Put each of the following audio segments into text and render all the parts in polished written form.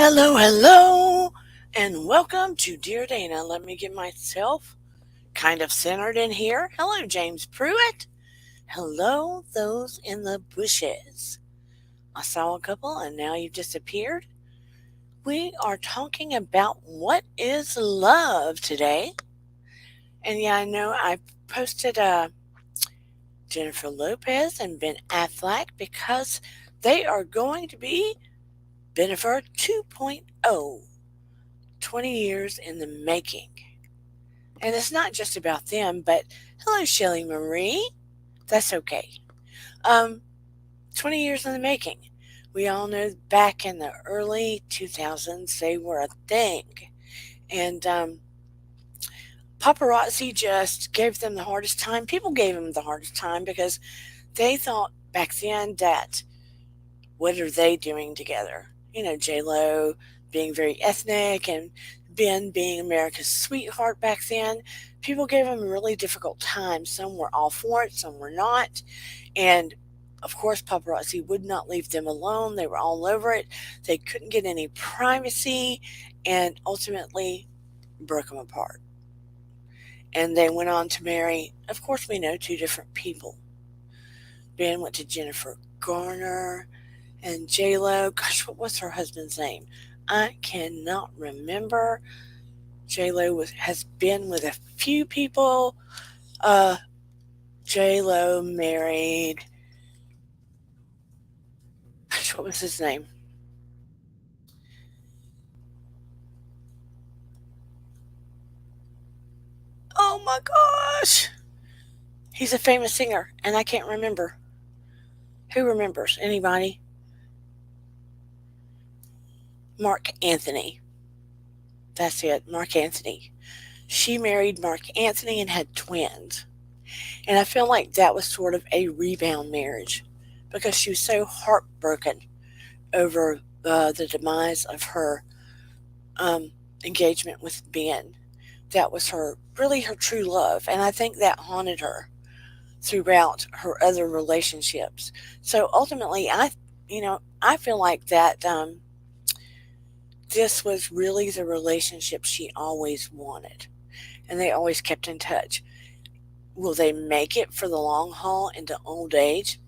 Hello, hello, and welcome to Dear Dana. Let me get myself kind of centered in here. Hello, James Pruitt. Hello, those in the bushes. I saw a couple and now you've disappeared. We are talking about what is love today. And yeah, I know I posted Jennifer Lopez and Ben Affleck because they are going to be Bennifer 2.0. 20 years in the making. And it's not just about them, but hello, Shelly Marie. That's okay. 20 years in the making. We all know back in the early 2000s, they were a thing. And paparazzi just gave them the hardest time. People gave them the hardest time because they thought back then that what are they doing together? You know, J-Lo being very ethnic and Ben being America's sweetheart back then. People gave him a really difficult time. Some were all for it, some were not. And of course, paparazzi would not leave them alone. They were all over it. They couldn't get any privacy and ultimately broke them apart. And they went on to marry, of course, we know, two different people. Ben went to Jennifer Garner and J-Lo. Gosh, what was her husband's name? I cannot remember. J-Lo has been with a few people. J-Lo married, gosh, what was his name? Oh my gosh. He's a famous singer, and I can't remember. Who remembers? Anybody? Mark Anthony. That's it, Mark Anthony. She married Mark Anthony and had twins. And I feel like that was sort of a rebound marriage because she was so heartbroken over the demise of her engagement with Ben. That was really her true love. And I think that haunted her throughout her other relationships. So ultimately, I feel like that this was really the relationship she always wanted. And they always kept in touch. Will they make it for the long haul into old age?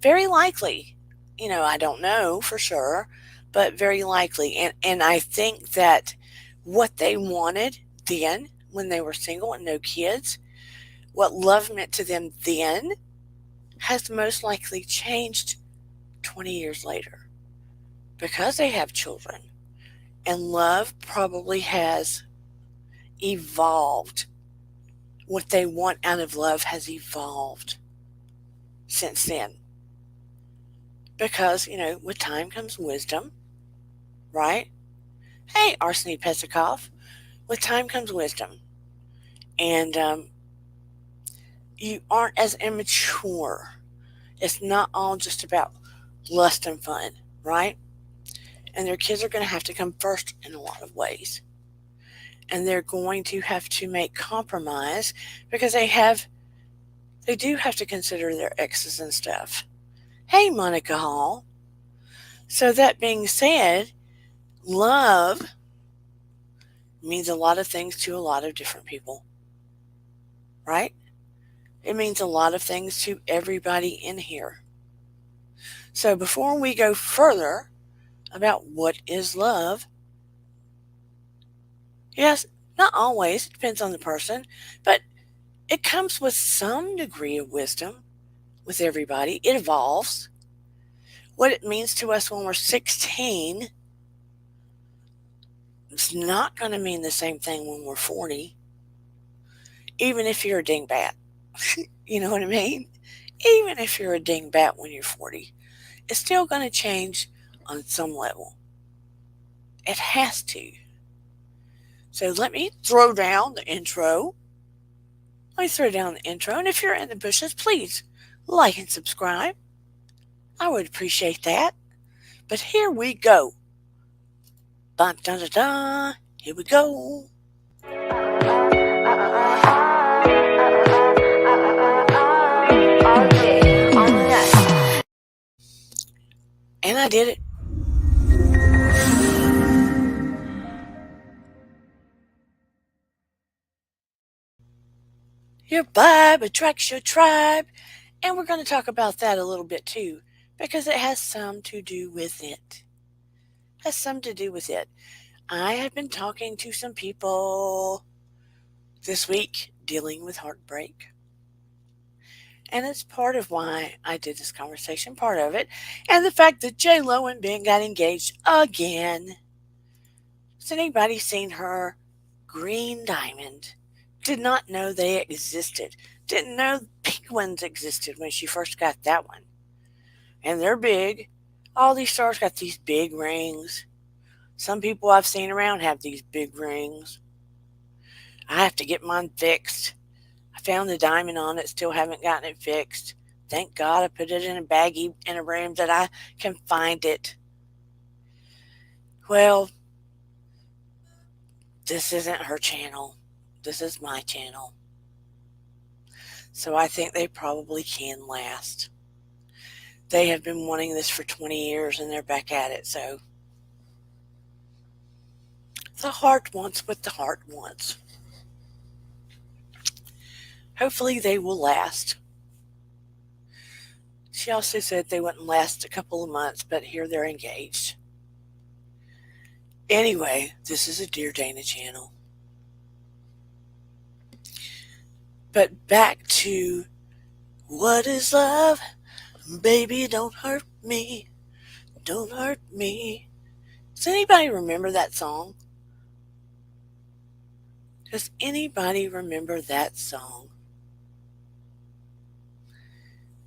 Very likely. I don't know for sure, but very likely. And I think that what they wanted then, when they were single and no kids, what love meant to them then has most likely changed 20 years later because they have children. And love probably has evolved. What they want out of love has evolved since then. Because, with time comes wisdom, right? Hey, Arseny Pesikov, with time comes wisdom. And you aren't as immature. It's not all just about lust and fun, right? And their kids are going to have to come first in a lot of ways. And they're going to have to make compromise because they do have to consider their exes and stuff. Hey, Monica Hall. So that being said, love means a lot of things to a lot of different people, right? It means a lot of things to everybody in here. So before we go further about what is love, yes, not always, it depends on the person, but it comes with some degree of wisdom with everybody. It evolves. What it means to us when we're 16 is not going to mean the same thing when we're 40, even if you're a dingbat. You know what I mean? Even if you're a dingbat when you're 40, it's still going to change on some level. It has to. So let me throw down the intro. And if you're in the bushes, please like and subscribe. I would appreciate that. But here we go. Bum, da, da, da. Here we go. And I did it. Your vibe attracts your tribe. And we're going to talk about that a little bit too, because it has some to do with it. Has some to do with it. I have been talking to some people this week dealing with heartbreak. And it's part of why I did this conversation, part of it. And the fact that J Lo and Ben got engaged again. Has anybody seen her green diamond? Did not know they existed. Didn't know pink ones existed when she first got that one. And they're big. All these stars got these big rings. Some people I've seen around have these big rings. I have to get mine fixed. I found the diamond on it, still haven't gotten it fixed. Thank God I put it in a baggie in a room that I can find it. Well, this isn't her channel. This is my channel. So I think they probably can last. They have been wanting this for 20 years and they're back at it. So the heart wants what the heart wants. Hopefully they will last. She also said they wouldn't last a couple of months, but here they're engaged. Anyway, this is a Dear Dana channel. But back to what is love? Baby, don't hurt me. Don't hurt me. Does anybody remember that song? Does anybody remember that song?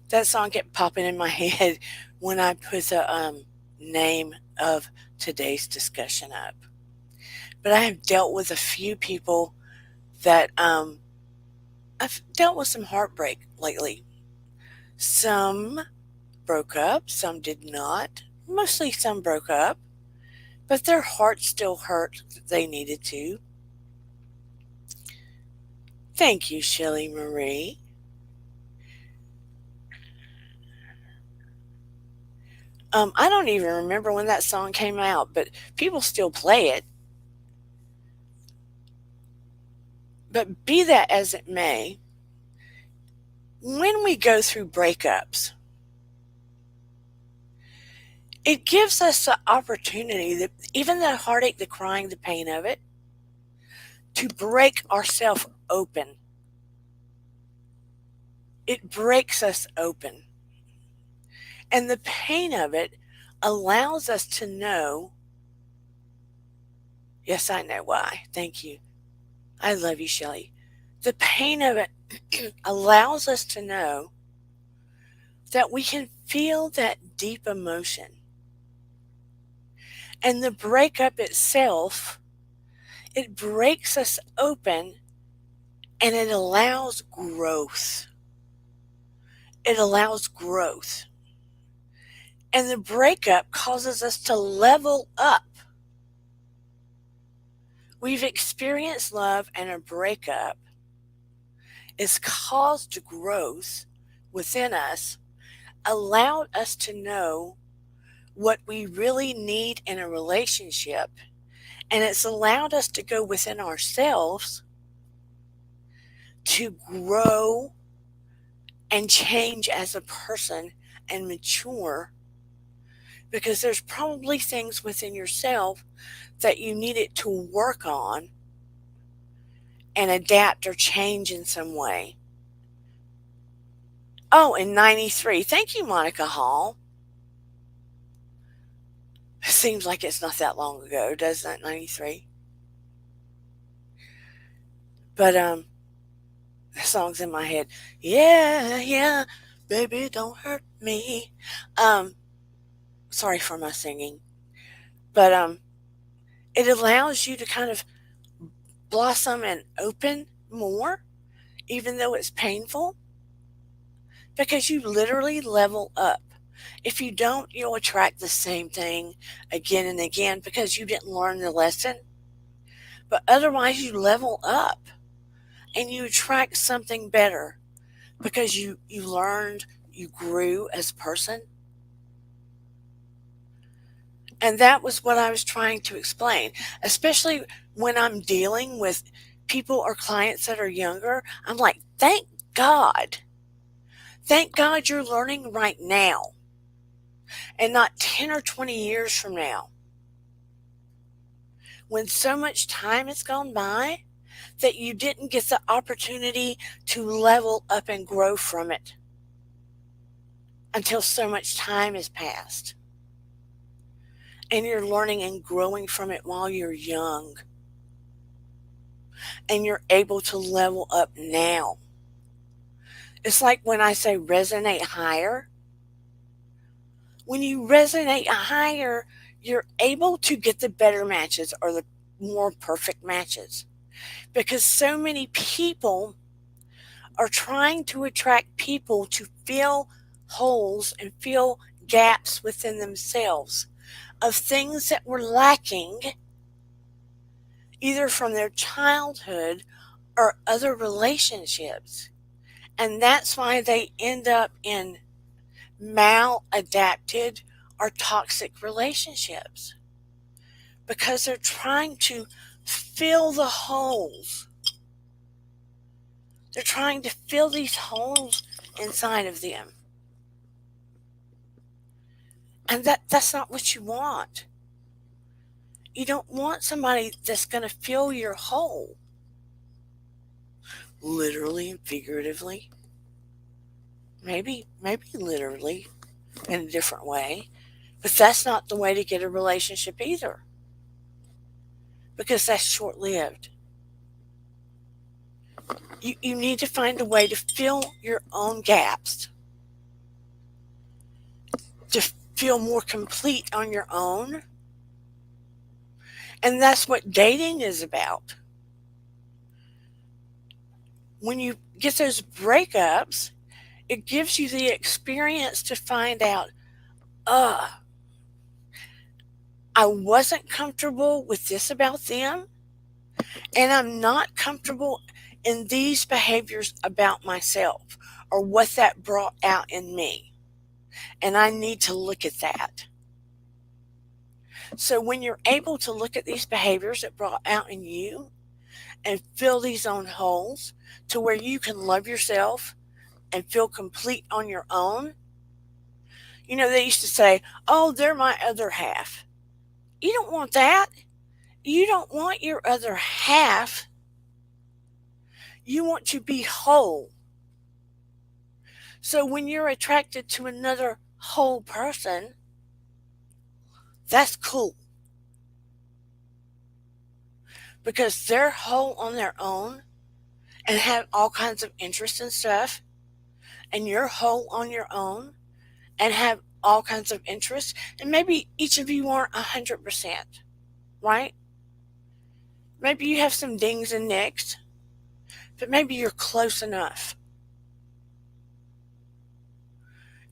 That song kept popping in my head when I put the name of today's discussion up. But I have dealt with a few people that I've dealt with some heartbreak lately. Some broke up, some did not. Mostly some broke up, but their heart still hurt that they needed to. Thank you, Shelly Marie. I don't even remember when that song came out, but people still play it. But be that as it may, when we go through breakups, it gives us the opportunity, that even the heartache, the crying, the pain of it, to break ourselves open. It breaks us open. And the pain of it allows us to know, yes, I know why. Thank you. I love you, Shelley. The pain of it allows us to know that we can feel that deep emotion. And the breakup itself, it breaks us open and it allows growth. It allows growth. And the breakup causes us to level up. We've experienced love, and a breakup is caused growth within us, allowed us to know what we really need in a relationship, and it's allowed us to go within ourselves to grow and change as a person and mature, because there's probably things within yourself that you needed to work on and adapt or change in some way. Oh, in 93. Thank you, Monica Hall. It seems like it's not that long ago, doesn't it? 93. But the song's in my head. Yeah, yeah, baby, don't hurt me. Sorry for my singing. But it allows you to kind of blossom and open more, even though it's painful, because you literally level up. If you don't, you'll attract the same thing again and again because you didn't learn the lesson. But otherwise, you level up and you attract something better because you learned, you grew as a person. And that was what I was trying to explain, especially when I'm dealing with people or clients that are younger. I'm like, Thank God. Thank God you're learning right now and not 10 or 20 years from now when so much time has gone by that you didn't get the opportunity to level up and grow from it until so much time has passed. And you're learning and growing from it while you're young. And you're able to level up now. It's like when I say resonate higher. When you resonate higher, you're able to get the better matches or the more perfect matches. Because so many people are trying to attract people to fill holes and fill gaps within themselves of things that were lacking either from their childhood or other relationships. And that's why they end up in maladapted or toxic relationships because they're trying to fill the holes. They're trying to fill these holes inside of them. And that's not what you want. You don't want somebody that's going to fill your hole, literally and figuratively. Maybe literally in a different way. But that's not the way to get a relationship either. Because that's short lived. You need to find a way to fill your own gaps, to feel more complete on your own. And that's what dating is about. When you get those breakups, it gives you the experience to find out, I wasn't comfortable with this about them, and I'm not comfortable in these behaviors about myself or what that brought out in me. And I need to look at that. So when you're able to look at these behaviors that brought out in you and fill these own holes to where you can love yourself and feel complete on your own. You know, they used to say, oh, they're my other half. You don't want that. You don't want your other half. You want to be whole. So when you're attracted to another whole person, that's cool. Because they're whole on their own and have all kinds of interests and stuff, and you're whole on your own and have all kinds of interests, and maybe each of you aren't 100%, right? Maybe you have some dings and nicks, but maybe you're close enough.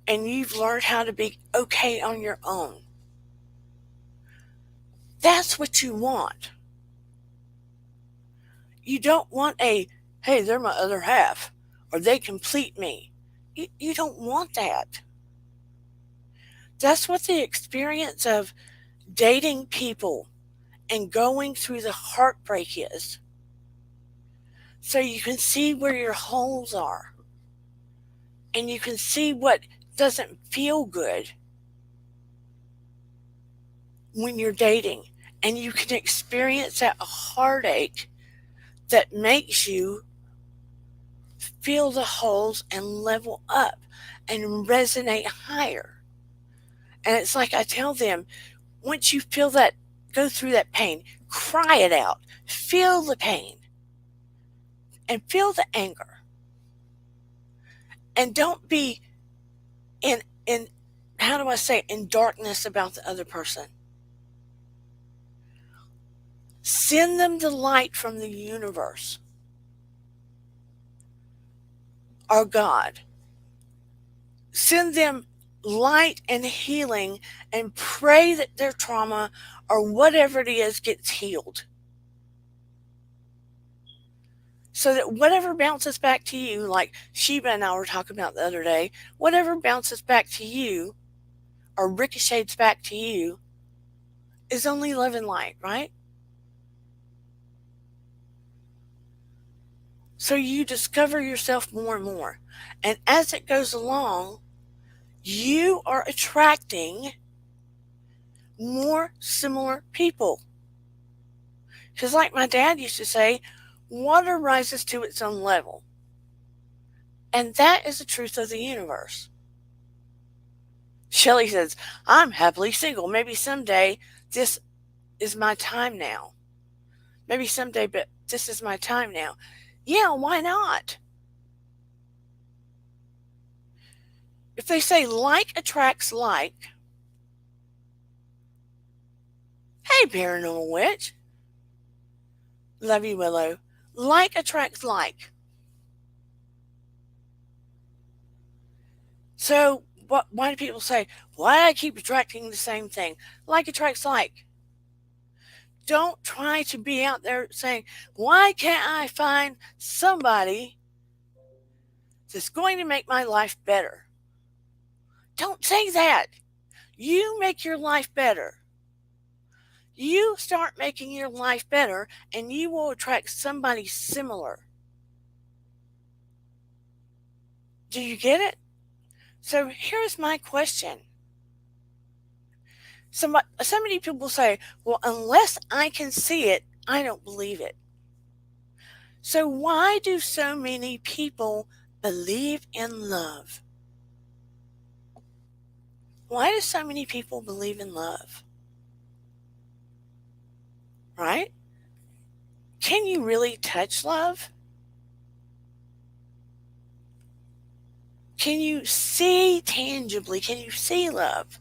And you've learned how to be okay on your own. That's what you want. You don't want a, hey, they're my other half, or they complete me. You don't want that. That's what the experience of dating people and going through the heartbreak is. So you can see where your holes are. And you can see what doesn't feel good when you're dating. And you can experience that heartache that makes you feel the holes and level up and resonate higher. And it's like I tell them, once you feel that, go through that pain, cry it out, feel the pain, and feel the anger. And don't be in how do I say, in darkness about the other person. Send them the light from the universe, our God. Send them light and healing and pray that their trauma or whatever it is gets healed. So that whatever bounces back to you, like Sheba and I were talking about the other day, whatever bounces back to you or ricochets back to you is only love and light, right? So you discover yourself more and more. And as it goes along, you are attracting more similar people. Because, like my dad used to say, water rises to its own level. And that is the truth of the universe. Shelley says, I'm happily single. Maybe someday this is my time now. Maybe someday, but this is my time now. Yeah, why not? If they say like attracts like, hey, paranormal witch. Love you, Willow. Like attracts like. So, why do people say, why do I keep attracting the same thing? Like attracts like. Don't try to be out there saying, why can't I find somebody that's going to make my life better? Don't say that. You make your life better. You start making your life better, and you will attract somebody similar. Do you get it? So here's my question. So many people say, well, unless I can see it, I don't believe it. So why do so many people believe in love? Why do so many people believe in love? Right? Can you really touch love? Can you see tangibly? Can you see love?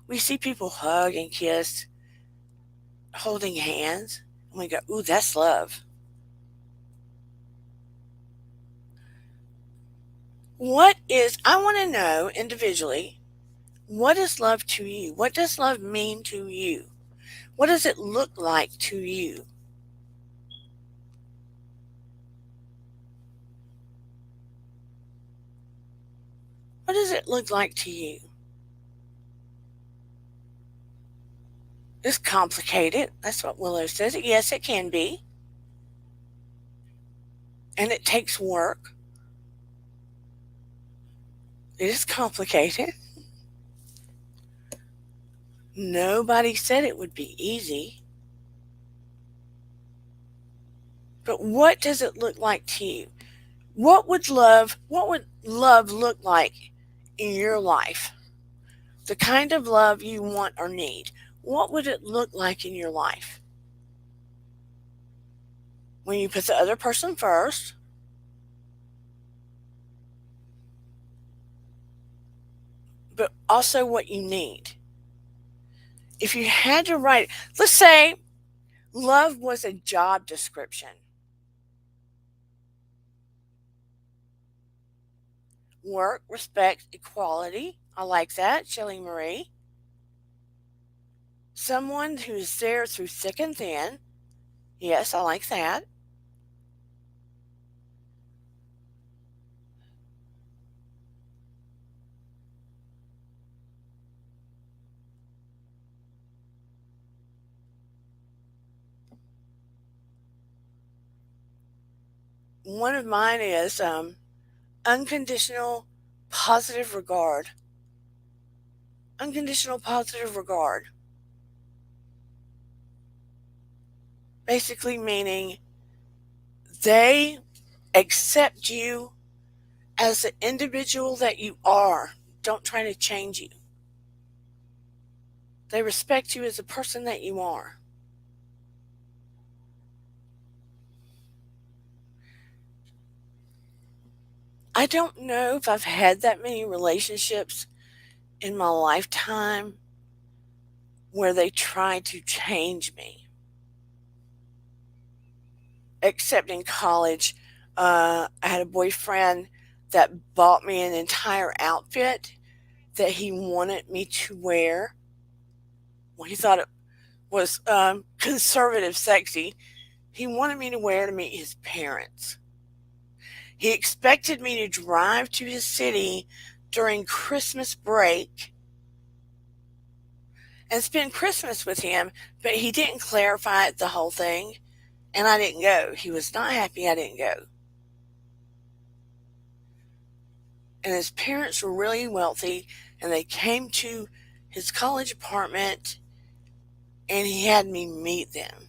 We see people hug and kiss, holding hands, and we go, ooh, that's love. I want to know individually, what is love to you? What does love mean to you? What does it look like to you? What does it look like to you? It's complicated. That's what Willow says. Yes, it can be. And it takes work. It is complicated. Nobody said it would be easy. But what does it look like to you? What would love look like in your life? The kind of love you want or need. What would it look like in your life? When you put the other person first, but also what you need. If you had to write, let's say love was a job description. Work, respect, equality. I like that, Shelley Marie. Someone who's there through thick and thin. Yes, I like that. One of mine is unconditional positive regard. Unconditional positive regard. Basically meaning they accept you as the individual that you are. Don't try to change you. They respect you as the person that you are. I don't know if I've had that many relationships in my lifetime where they try to change me. Except in college, I had a boyfriend that bought me an entire outfit that he wanted me to wear. Well, he thought it was conservative sexy. He wanted me to wear to meet his parents. He expected me to drive to his city during Christmas break and spend Christmas with him, but he didn't clarify the whole thing. and I didn't go. He was not happy I didn't go. And his parents were really wealthy, and they came to his college apartment, and he had me meet them.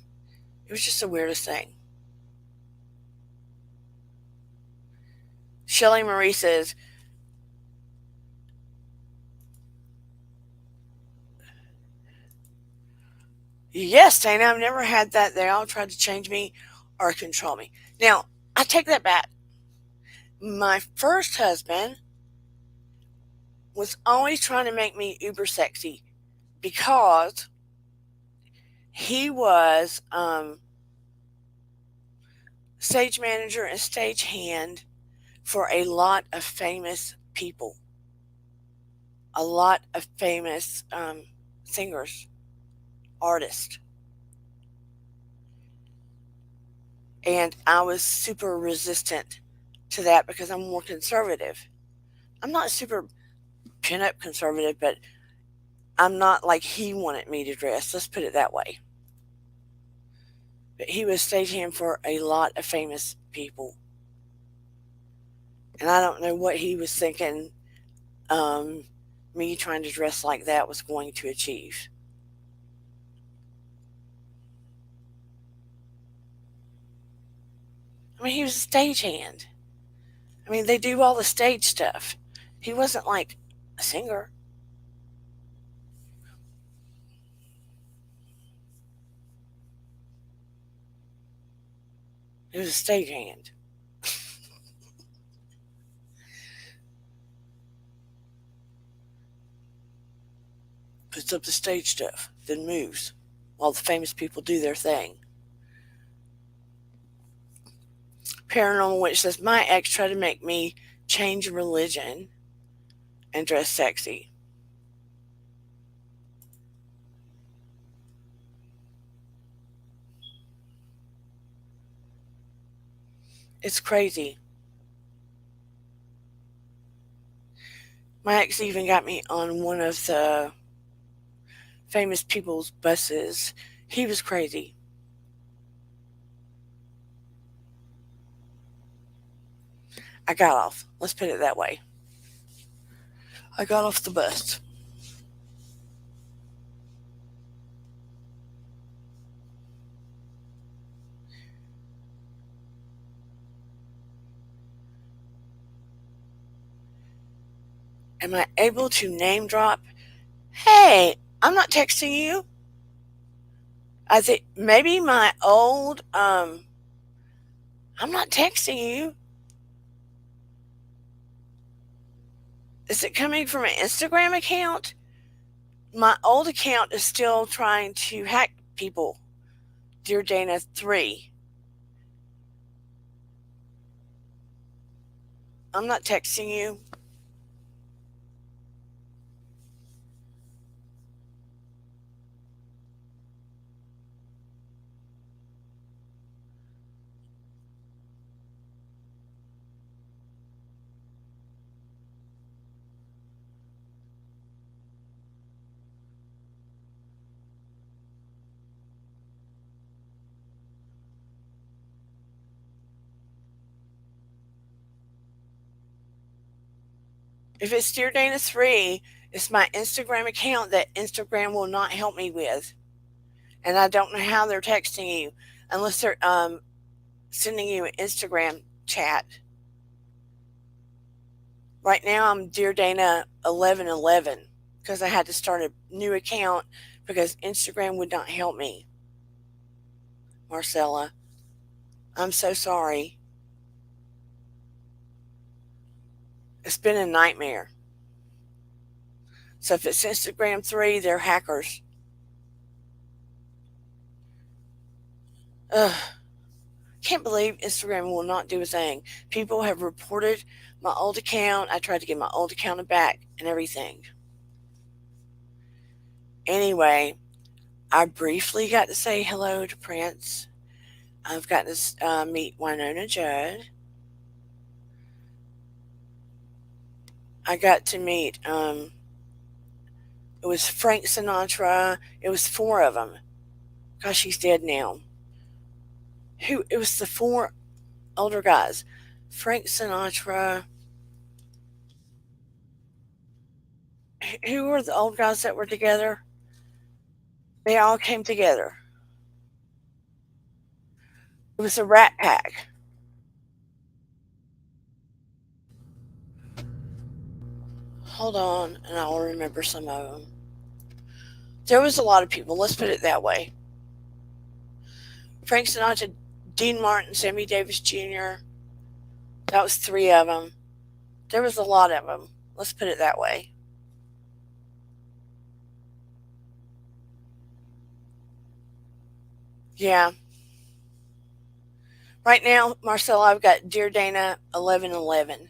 It was just the weirdest thing. Shelly Marie says, yes, Dana, I've never had that. They all tried to change me or control me. Now, I take that back. My first husband was always trying to make me uber sexy because he was stage manager and stage hand for a lot of famous people, a lot of famous singers, artists. And I was super resistant to that because I'm more conservative. I'm not super pin-up conservative, but I'm not like he wanted me to dress. Let's put it that way. But he was stagehand for a lot of famous people. And I don't know what he was thinking me trying to dress like that was going to achieve. I mean, he was a stagehand. I mean, they do all the stage stuff. He wasn't like a singer. He was a stagehand. Puts up the stage stuff, then moves while the famous people do their thing. Paranormal Witch says, my ex tried to make me change religion and dress sexy. It's crazy. My ex even got me on one of the famous people's buses. He was crazy. I got off. Let's put it that way. I got off the bus. Am I able to name drop? Hey, I'm not texting you. I think maybe my old, I'm not texting you. Is it coming from an Instagram account? My old account is still trying to hack people. Dear Dana 3. I'm not texting you. If it's Dear Dana 3, it's my Instagram account that Instagram will not help me with. And I don't know how they're texting you unless they're sending you an Instagram chat. Right now, I'm Dear Dana 1111 because I had to start a new account because Instagram would not help me. Marcella, I'm so sorry. It's been a nightmare. So if it's Instagram 3, they're hackers. Ugh. Can't believe Instagram will not do a thing. People have reported my old account. I tried to get my old account back and everything. Anyway, I briefly got to say hello to Prince. I've got to meet Winona Judd. I got to meet, it was Frank Sinatra. It was 4 of them. Gosh, he's dead now. Who it was the four older guys. Frank Sinatra. Who were the old guys that were together? They all came together. It was a Rat Pack. Hold on, and I'll remember some of them. There was a lot of people. Let's put it that way. Frank Sinatra, Dean Martin, Sammy Davis Jr. That was three of them. There was a lot of them. Let's put it that way. Yeah. Right now, Marcel, I've got Dear Dana 1111.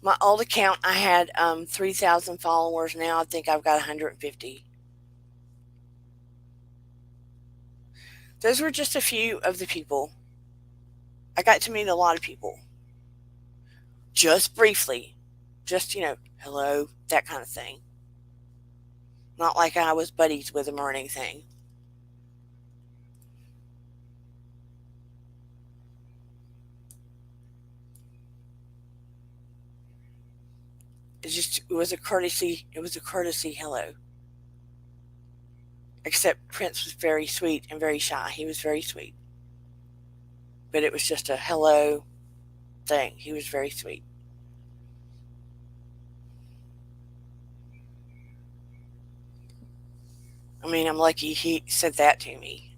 My old account, I had 3,000 followers. Now I think I've got 150. Those were just a few of the people. I got to meet a lot of people. Just briefly. Just, hello, that kind of thing. Not like I was buddies with them or anything. It was a courtesy hello. Except Prince was very sweet and very shy. He was very sweet. But it was just a hello thing. He was very sweet. I mean, I'm lucky he said that to me.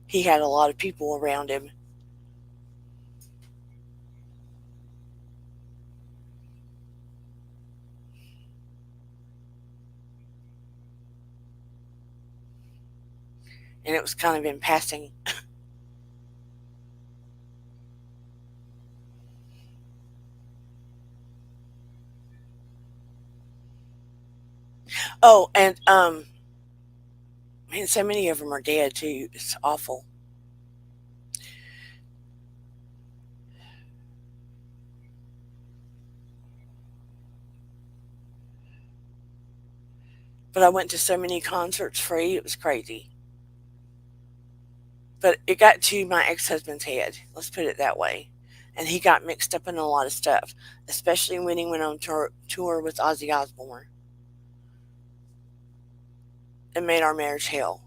He had a lot of people around him. And it was kind of in passing. Oh, and man, so many of them are dead too. It's awful. But I went to so many concerts free. It was crazy. But it got to my ex-husband's head. Let's put it that way. And he got mixed up in a lot of stuff, especially when he went on tour with Ozzy Osbourne. It made our marriage hell.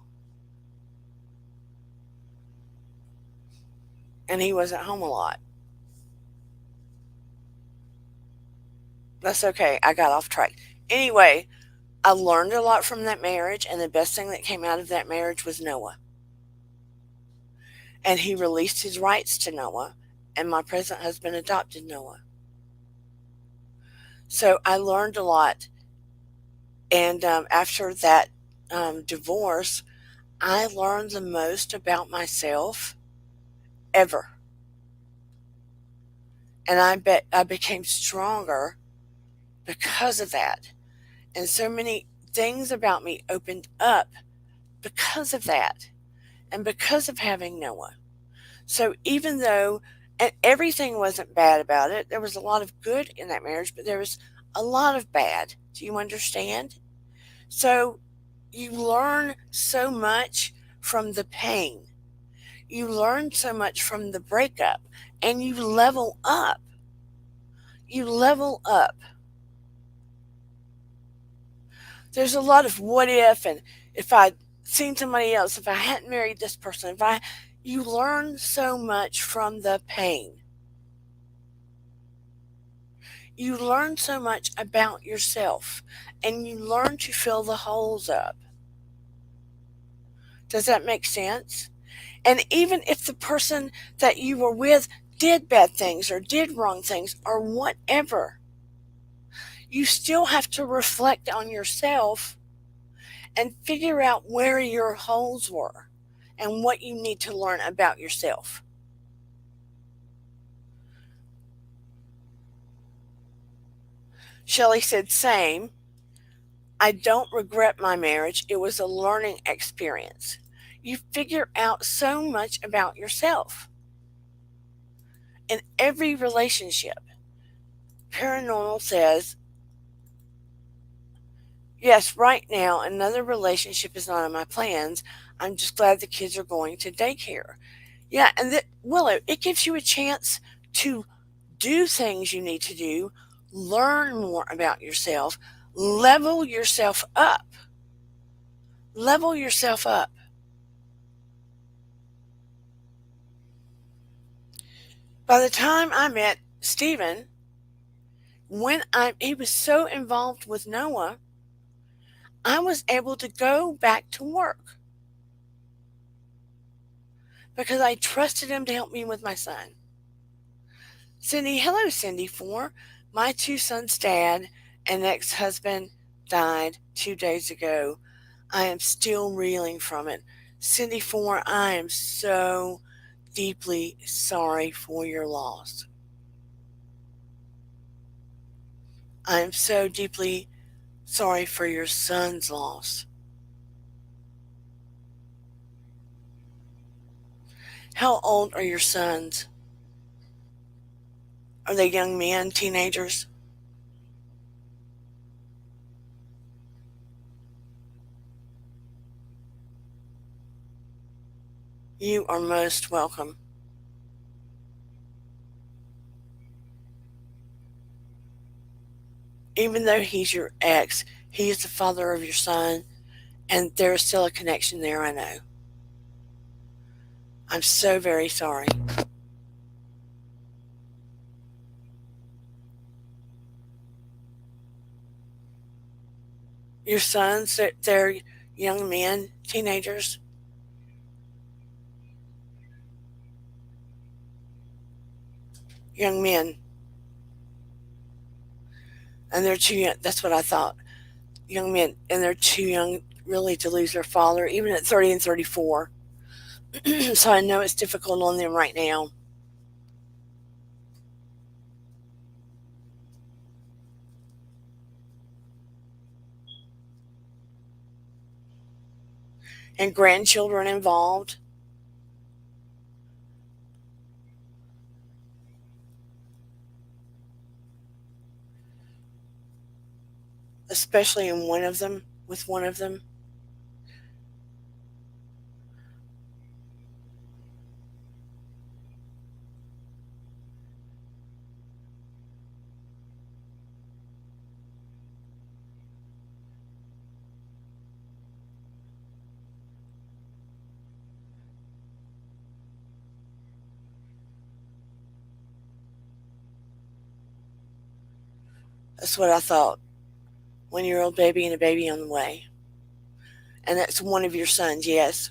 And he wasn't home a lot. That's okay. I got off track. Anyway, I learned a lot from that marriage, and the best thing that came out of that marriage was Noah. And he released his rights to Noah, and my present husband adopted Noah. So I learned a lot. And after that divorce, I learned the most about myself ever. And I bet I became stronger because of that. And so many things about me opened up because of that and because of having Noah. So even though and everything wasn't bad about it, there was a lot of good in that marriage, but there was a lot of bad. Do you understand? So you learn so much from the pain. You learn so much from the breakup and you level up. You level up. There's a lot of what if and if I'd seen somebody else, if I hadn't married this person, if I you learn so much from the pain. You learn so much about yourself and you learn to fill the holes up. Does that make sense? And even if the person that you were with did bad things or did wrong things or whatever, you still have to reflect on yourself and figure out where your holes were and what you need to learn about yourself. Shelley said, same. I don't regret my marriage. It was a learning experience. You figure out so much about yourself. In every relationship, paranormal says, Yes, right now, another relationship is not in my plans. I'm just glad the kids are going to daycare. Yeah, and Willow, it gives you a chance to do things you need to do, learn more about yourself, level yourself up. Level yourself up. By the time I met Stephen, he was so involved with Noah, I was able to go back to work because I trusted him to help me with my son. Cindy, hello, Cindy 4. My two sons' dad and ex husband died 2 days ago. I am still reeling from it. Cindy 4, I am so deeply sorry for your loss. I am so deeply sorry for your son's loss. How old are your sons? Are they young men, teenagers? You are most welcome. Even though he's your ex, he is the father of your son, and there is still a connection there, I know. I'm so very sorry. Your sons, they're young men, teenagers, young men, and they're too young. That's what I thought. Young men, and they're too young really to lose their father, even at 30 and 34. So I know it's difficult on them right now. And grandchildren involved, especially in one of them, with one of them. That's what I thought. 1 year old baby and a baby on the way. And that's one of your sons, yes.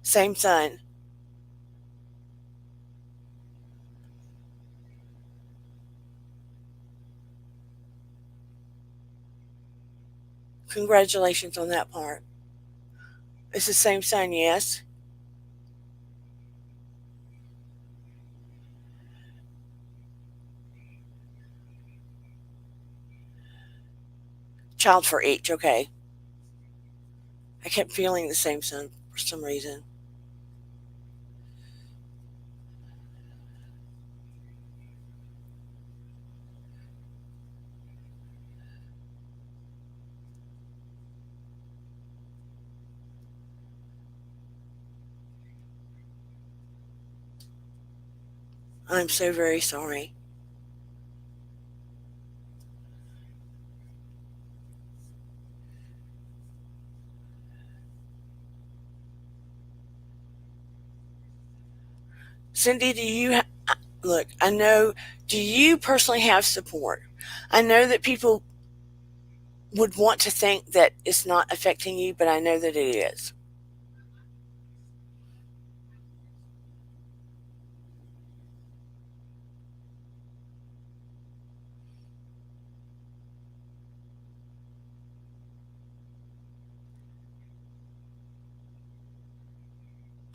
Same son. Congratulations on that part. It's the same son, yes. Child for each, okay. I kept feeling the same son for some reason. I'm so very sorry. Cindy, look, I know, do you personally have support? I know that people would want to think that it's not affecting you, but I know that it is.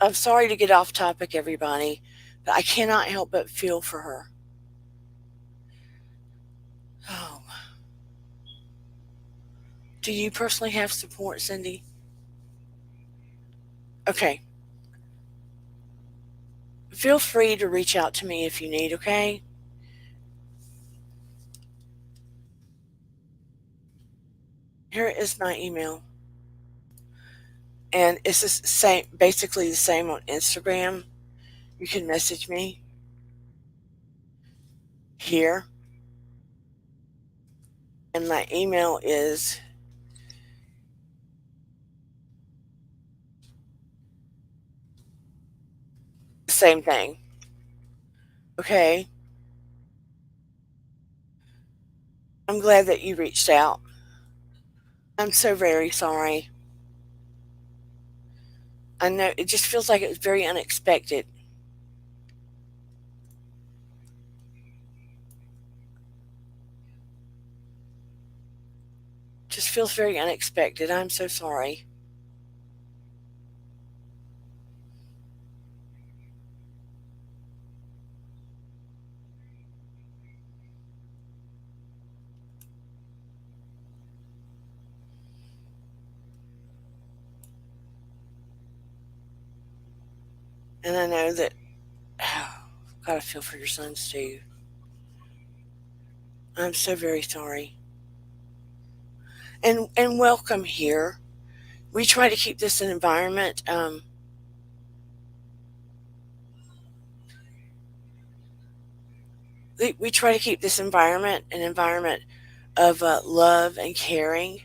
I'm sorry to get off topic, everybody, but I cannot help but feel for her. Oh, do you personally have support, Cindy? Okay. Feel free to reach out to me if you need, okay? Here is my email. And it's the same, basically the same on Instagram. You can message me here. And my email is the same thing. Okay. I'm glad that you reached out. I'm so very sorry. I know it just feels like it was very unexpected. Just feels very unexpected. I'm so sorry. And I know that, gotta feel for your sons too. I'm so very sorry. And welcome here. We try to keep this an environment. We try to keep this environment an environment of love and caring,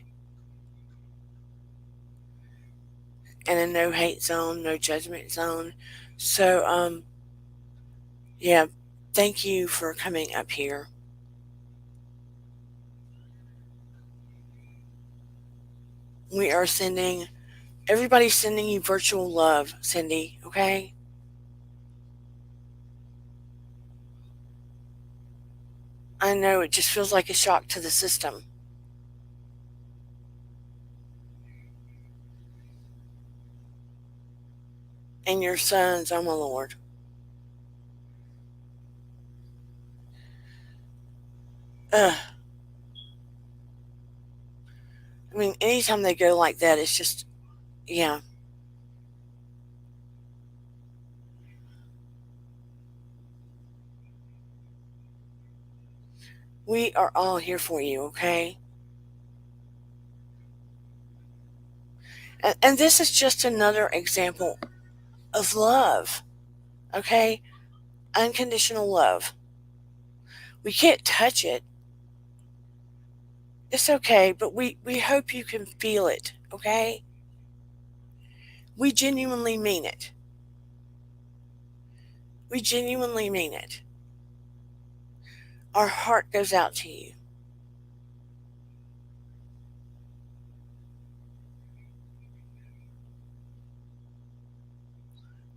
and a no hate zone, no judgment zone. So, yeah, thank you for coming up here. We are sending, everybody's sending you virtual love, Cindy, okay? I know it just feels like a shock to the system. And your sons, oh my Lord. Ugh. I mean, anytime they go like that, it's just, yeah. We are all here for you, okay? And this is just another example of love, okay? Unconditional love. We can't touch it. It's okay, but we hope you can feel it, okay? We genuinely mean it. We genuinely mean it. Our heart goes out to you.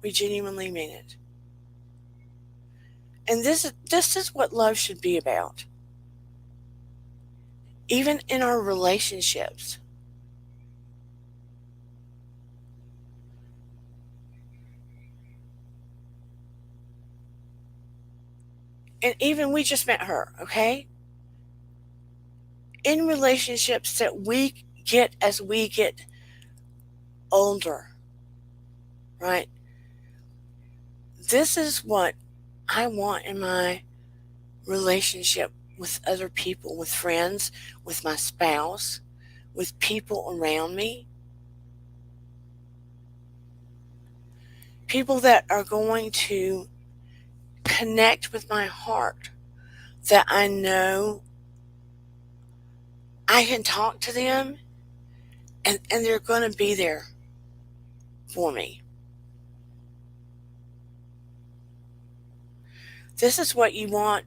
We genuinely mean it. And this is what love should be about. Even in our relationships. And even we just met her, okay? In relationships that we get as we get older, right? This is what I want in my relationship with other people, with friends, with my spouse, with people around me. People that are going to connect with my heart, that I know I can talk to them and they're going to be there for me. This is what you want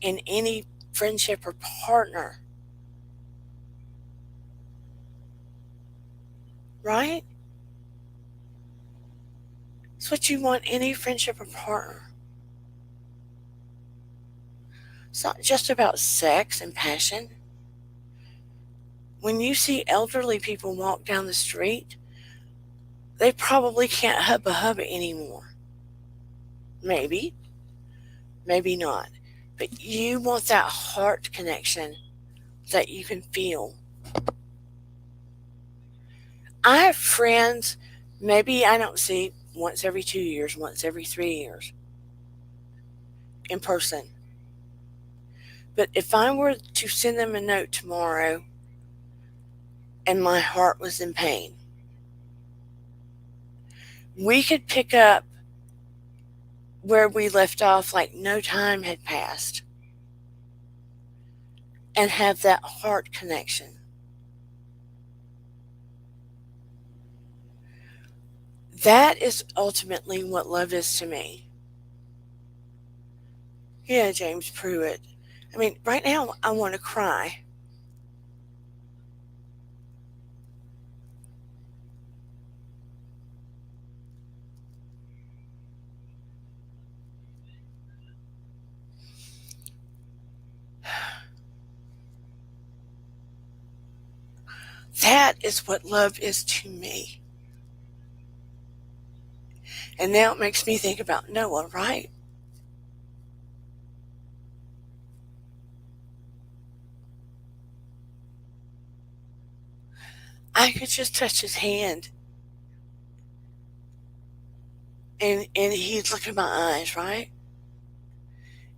in any friendship or partner, right? It's what you want any friendship or partner. It's not just about sex and passion. When you see elderly people walk down the street, they probably can't hubba hubba anymore. Maybe, maybe not. But you want that heart connection that you can feel. I have friends, maybe I don't see once every 2 years, once every 3 years in person. But if I were to send them a note tomorrow and my heart was in pain. We could pick up where we left off like no time had passed and have that heart connection. That is ultimately what love is to me. Yeah, James Pruitt. I mean, right now I want to cry. That is what love is to me. And now it makes me think about Noah, right? I could just touch his hand and he'd look in my eyes, right?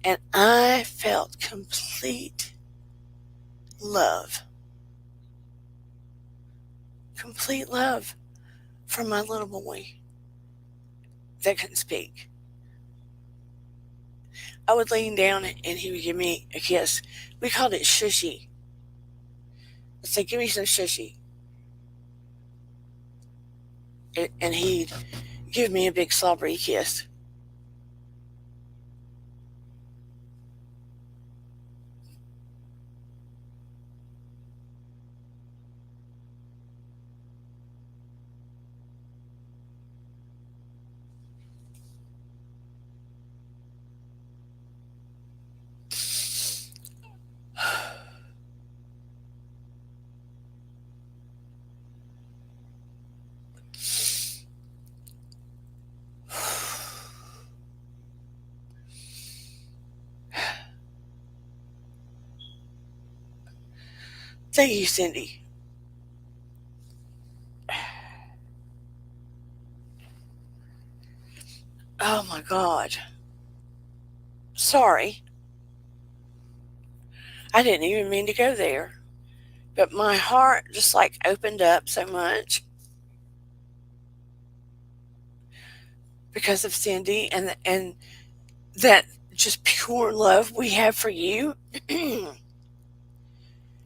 And I felt complete love. Complete love from my little boy that couldn't speak. I would lean down and he would give me a kiss. We called it shushy. I'd say, give me some shushy. And he'd give me a big slobbery kiss. Thank you, Cindy. Oh my God. Sorry. I didn't even mean to go there. But my heart just like opened up so much because of Cindy and that just pure love we have for you.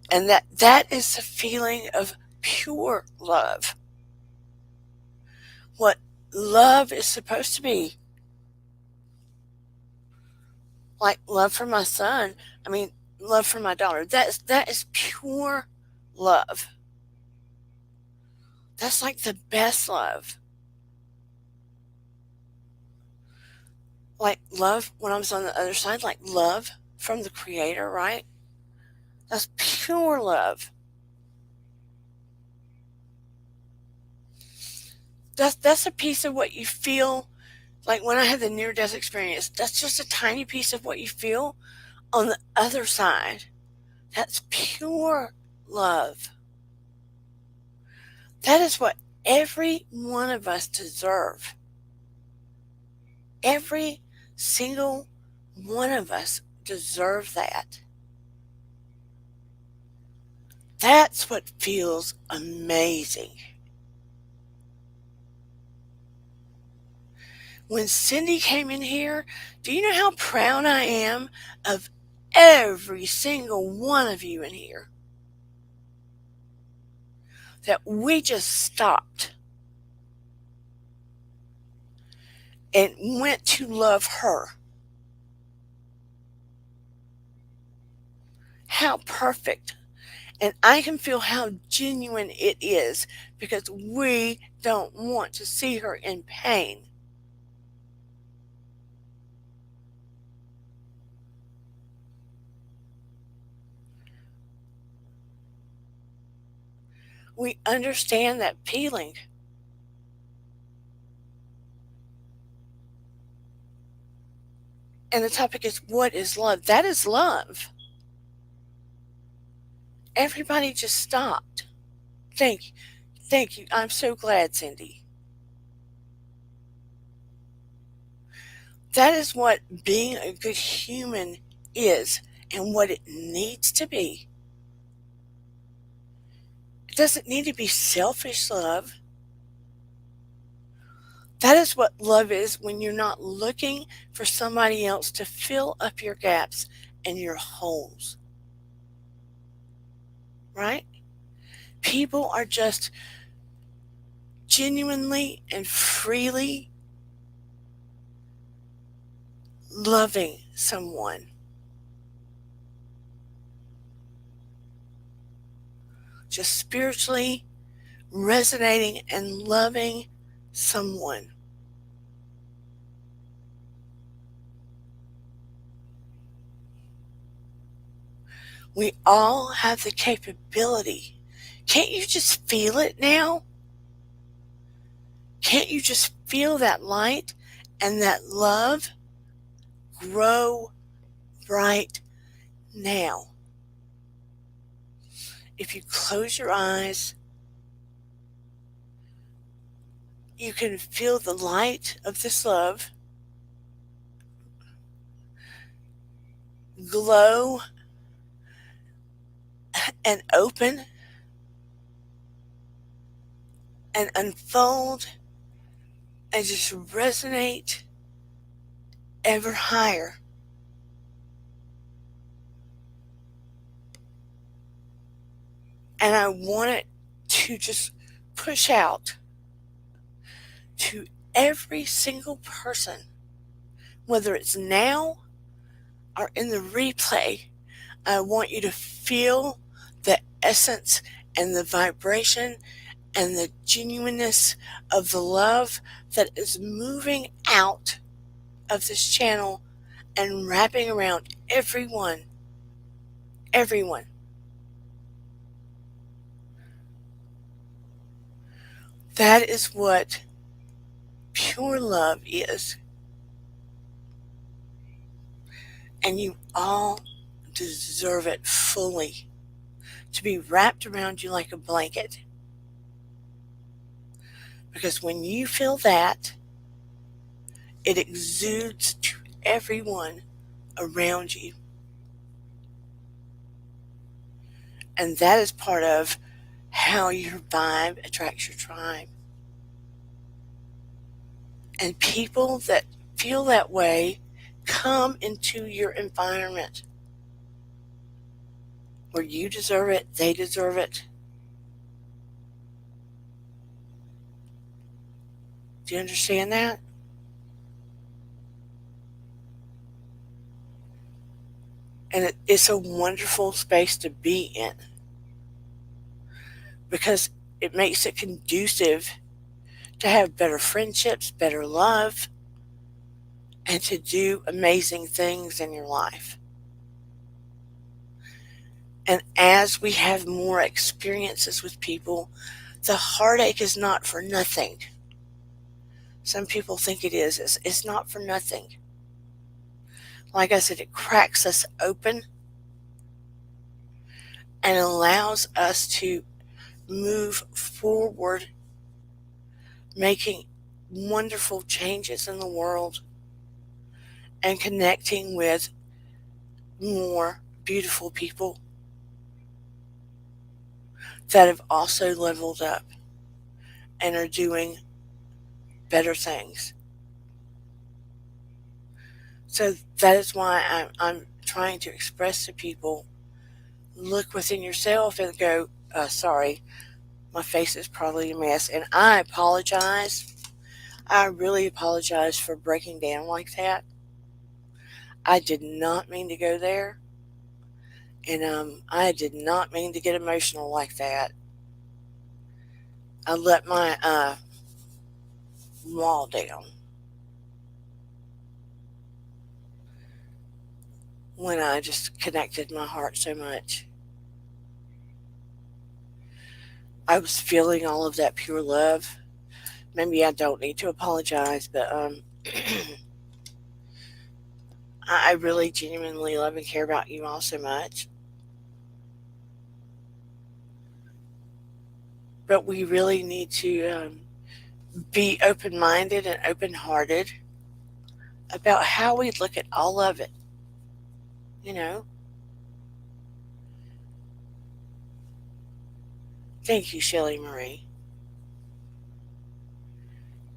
And that is the feeling of pure love. What love is supposed to be. Like love for my son. I mean, love for my daughter. That is pure love. That's like the best love. Like love when I was on the other side, like love from the creator, right? That's pure love. That's a piece of what you feel like when I had the near death experience. That's just a tiny piece of what you feel on the other side. That's pure love. That is what every one of us deserve. Every single one of us deserve that. That's what feels amazing. When Cindy came in here, do you know how proud I am of every single one of you in here? That we just stopped and went to love her. How perfect. And I can feel how genuine it is because we don't want to see her in pain. We understand that feeling. And the topic is, what is love? That is love. Everybody just stopped. Thank you. Thank you. I'm so glad, Cindy. That is what being a good human is and what it needs to be. doesn't need to be selfish love. That is what love is when you're not looking for somebody else to fill up your gaps and your holes, right? People are just genuinely and freely loving someone. Just spiritually resonating and loving someone. We all have the capability. Can't you just feel it now? Can't you just feel that light and that love grow right now? If you close your eyes, you can feel the light of this love glow and open and unfold and just resonate ever higher. And I want it to just push out to every single person, whether it's now or in the replay. I want you to feel the essence and the vibration and the genuineness of the love that is moving out of this channel and wrapping around everyone. Everyone. That is what pure love is. And you all deserve it fully, to be wrapped around you like a blanket. Because when you feel that, it exudes to everyone around you. And that is part of how your vibe attracts your tribe. And people that feel that way come into your environment where you deserve it, they deserve it. Do you understand that? And it's a wonderful space to be in because it makes it conducive to have better friendships, better love, and to do amazing things in your life. And as we have more experiences with people, the heartache is not for nothing. Some people think it is. It's not for nothing. Like I said, it cracks us open and allows us to move forward, making wonderful changes in the world and connecting with more beautiful people that have also leveled up and are doing better things. So that is why I'm trying to express to people, look within yourself and go, sorry, my face is probably a mess. And I apologize. I really apologize for breaking down like that. I did not mean to go there. And I did not mean to get emotional like that. I let my wall down when I just connected my heart so much. I was feeling all of that pure love. Maybe I don't need to apologize, but I really genuinely love and care about you all so much. But we really need to be open-minded and open-hearted about how we look at all of it. You know, Thank you, Shelley Marie.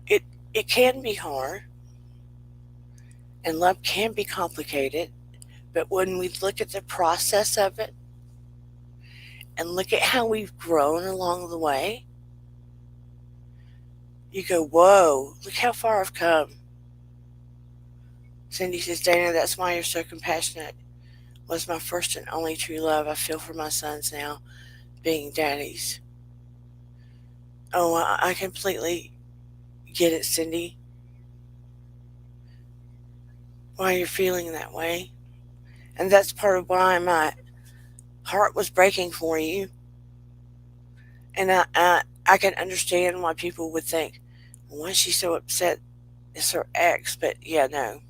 It it can be hard, and love can be complicated, but when we look at the process of it and look at how we've grown along the way, you go, whoa, look how far I've come. Cindy says, Dana, that's why you're so compassionate. Was my first and only true love. I feel for my sons now, being daddies. Oh, I completely get it, Cindy, why you're feeling that way. And that's part of why my heart was breaking for you. And I can understand why people would think, why is she so upset? It's her ex. But yeah, no.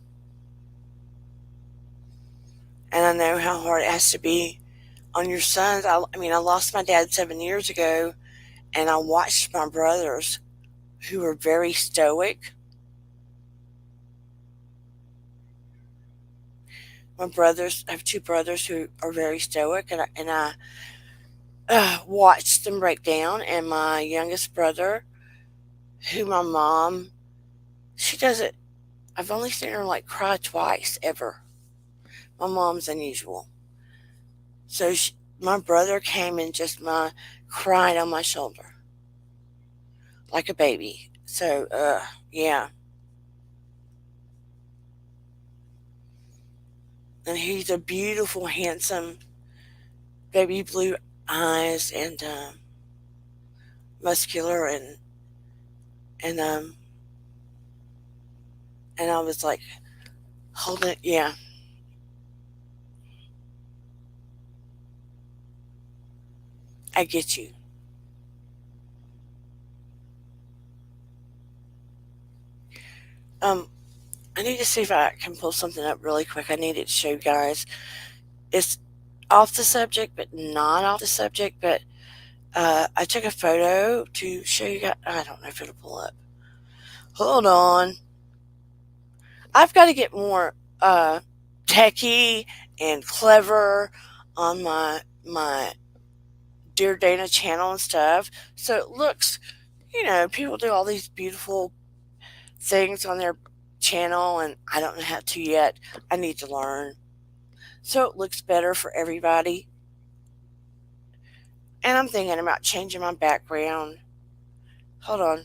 And I know how hard it has to be on your sons. I mean, I lost my dad 7 years ago, and I watched my brothers who were very stoic. My brothers, I have two brothers who are very stoic, and I watched them break down. And my youngest brother, who my mom, she doesn't, I've only seen her like cry twice ever. My mom's unusual. So my brother came and just cried on my shoulder like a baby. So, yeah. And he's a beautiful, handsome, baby blue eyes and muscular and um and I was like, hold it, yeah. I get you. Um, I need to see if I can pull something up really quick. I need it to show you guys. It's off the subject, but not off the subject. But I took a photo to show you guys. I don't know if it'll pull up. Hold on. I've got to get more techie and clever on my Dear Dana channel and stuff. So it looks, people do all these beautiful things on their channel, and I don't know how to yet. I need to learn. So it looks better for everybody. And I'm thinking about changing my background. Hold on.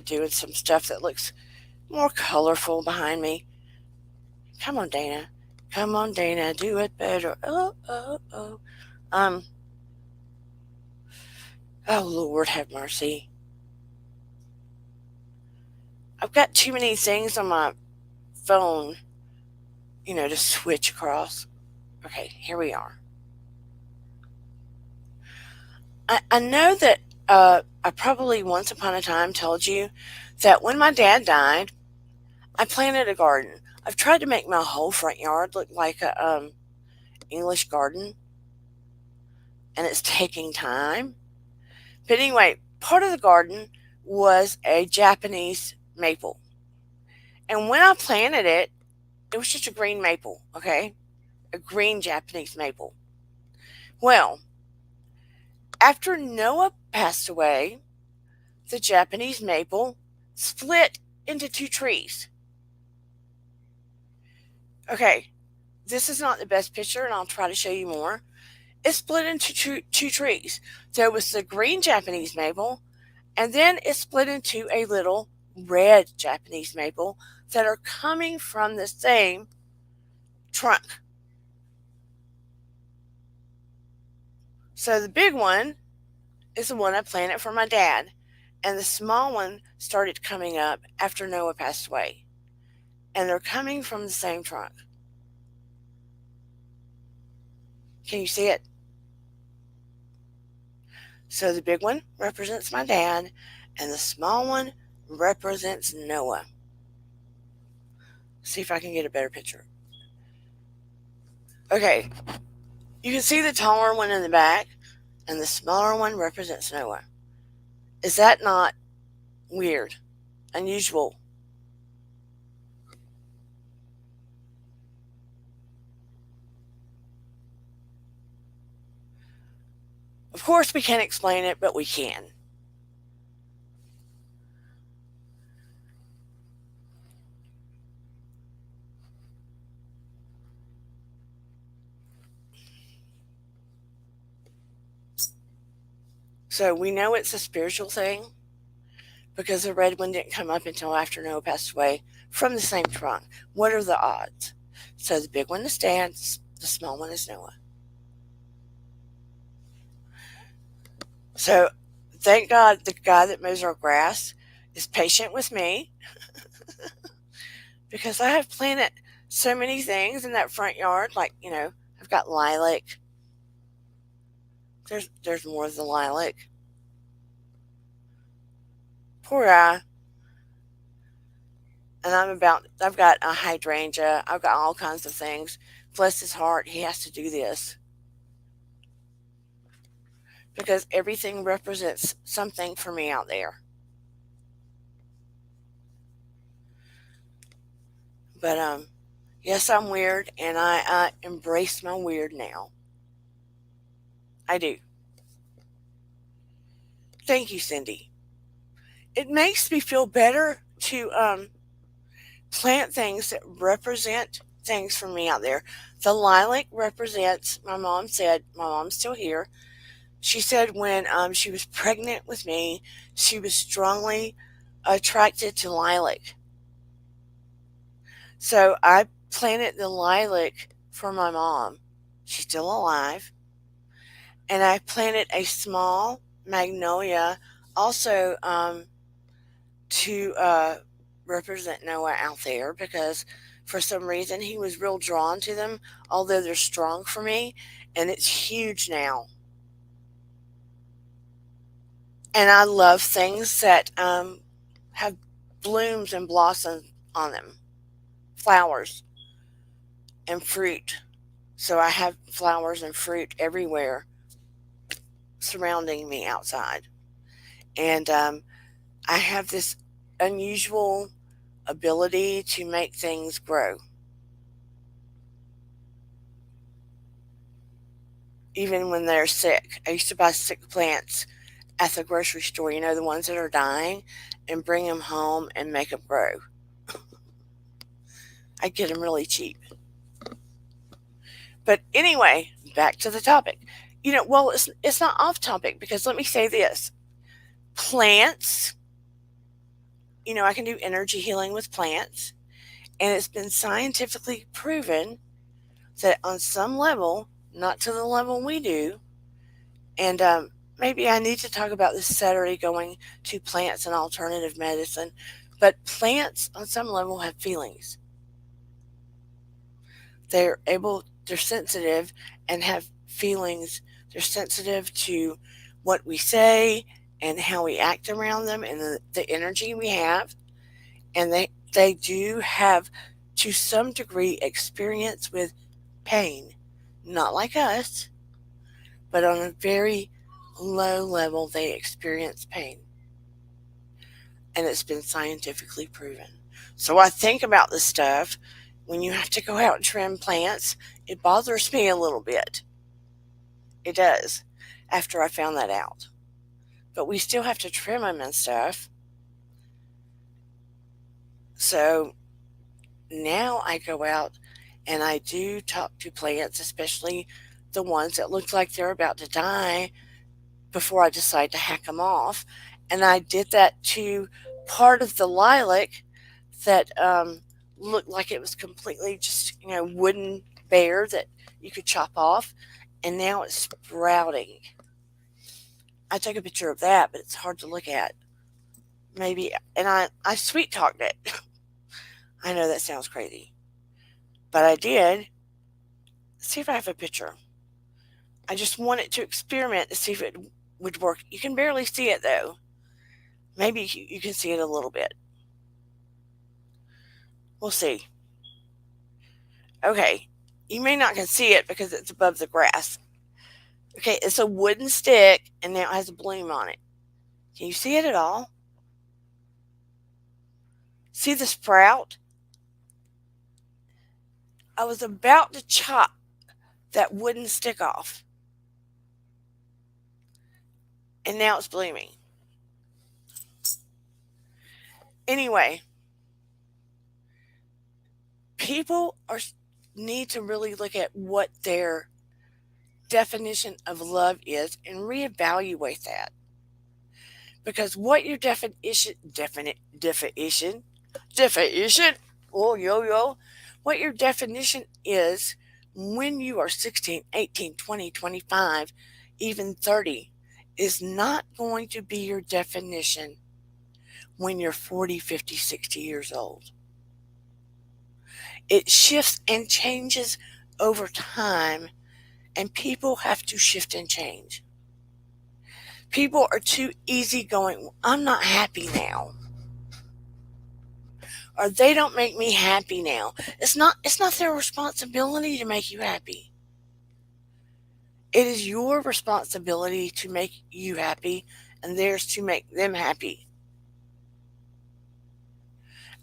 Doing some stuff that looks more colorful behind me. Come on, Dana. Come on, Dana. Do it better. Oh, oh, oh. Um, oh, Lord have mercy. I've got too many things on my phone, to switch across. Okay, here we are. I know that I probably once upon a time told you that when my dad died, I planted a garden. I've tried to make my whole front yard look like a English garden, and it's taking time. But anyway, part of the garden was a Japanese maple. And when I planted it, it was just a green maple, okay? A green Japanese maple. Well, after Noah passed away, the Japanese maple split into two trees. Okay, this is not the best picture, and I'll try to show you more. It split into two trees. There was the green Japanese maple, and then it split into a little red Japanese maple that are coming from the same trunk. So the big one is the one I planted for my dad, and the small one started coming up after Noah passed away. And they're coming from the same trunk. Can you see it? So the big one represents my dad, and the small one represents Noah. See if I can get a better picture. Okay, you can see the taller one in the back, and the smaller one represents Noah. Is that not weird? Unusual? Of course, we can't explain it, but we can. So we know it's a spiritual thing because the red one didn't come up until after Noah passed away from the same trunk. What are the odds? So the big one is Dad, the small one is Noah. So thank God the guy that mows our grass is patient with me because I have planted so many things in that front yard. Like, I've got lilac. There's more of the lilac. Poor guy. And I've got a hydrangea. I've got all kinds of things. Bless his heart, he has to do this because everything represents something for me out there. But yes, I'm weird, and I embrace my weird now. I do. Thank you, Cindy. It makes me feel better to plant things that represent things for me out there. The lilac represents, my mom's still here. She said when she was pregnant with me, she was strongly attracted to lilac. So I planted the lilac for my mom. She's still alive. And I planted a small magnolia also to represent Noah out there because for some reason he was real drawn to them, although they're strong for me. And it's huge now. And I love things that have blooms and blossoms on them, flowers and fruit. So I have flowers and fruit everywhere surrounding me outside. And I have this unusual ability to make things grow, even when they're sick. I used to buy sick plants at the grocery store, the ones that are dying, and bring them home and make them grow. I get them really cheap. But anyway, back to the topic. Well, it's not off topic because let me say this. Plants, I can do energy healing with plants, and it's been scientifically proven that on some level, not to the level we do, and maybe I need to talk about this Saturday going to plants and alternative medicine, but plants on some level have feelings. They're sensitive and have feelings. They're sensitive to what we say and how we act around them and the energy we have. And they do have, to some degree, experience with pain. Not like us, but on a very low level, they experience pain. And it's been scientifically proven. So I think about this stuff. When you have to go out and trim plants, it bothers me a little bit. It does, after I found that out. But we still have to trim them and stuff. So now I go out and I do talk to plants, especially the ones that look like they're about to die before I decide to hack them off. And I did that to part of the lilac that looked like it was completely just, wooden bare that you could chop off. And now it's sprouting. I took a picture of that, but it's hard to look at. Maybe, and I sweet talked it. I know that sounds crazy, but I did. See if I have a picture. I just wanted to experiment to see if it would work. You can barely see it though. Maybe you can see it a little bit. We'll see. Okay, you may not can see it because it's above the grass. Okay, it's a wooden stick and now it has a bloom on it. Can you see it at all? See the sprout? I was about to chop that wooden stick off. and now it's blooming. Anyway, people are need to really look at what their definition of love is and reevaluate that. Because what your definition, oh yo yo, what your definition is when you are 16, 18, 20, 25, even 30 is not going to be your definition when you're 40, 50, 60 years old. It shifts and changes over time, and people have to shift and change. People are too easygoing. I'm not happy now. Or they don't make me happy now. It's not their responsibility to make you happy. It is your responsibility to make you happy and theirs to make them happy.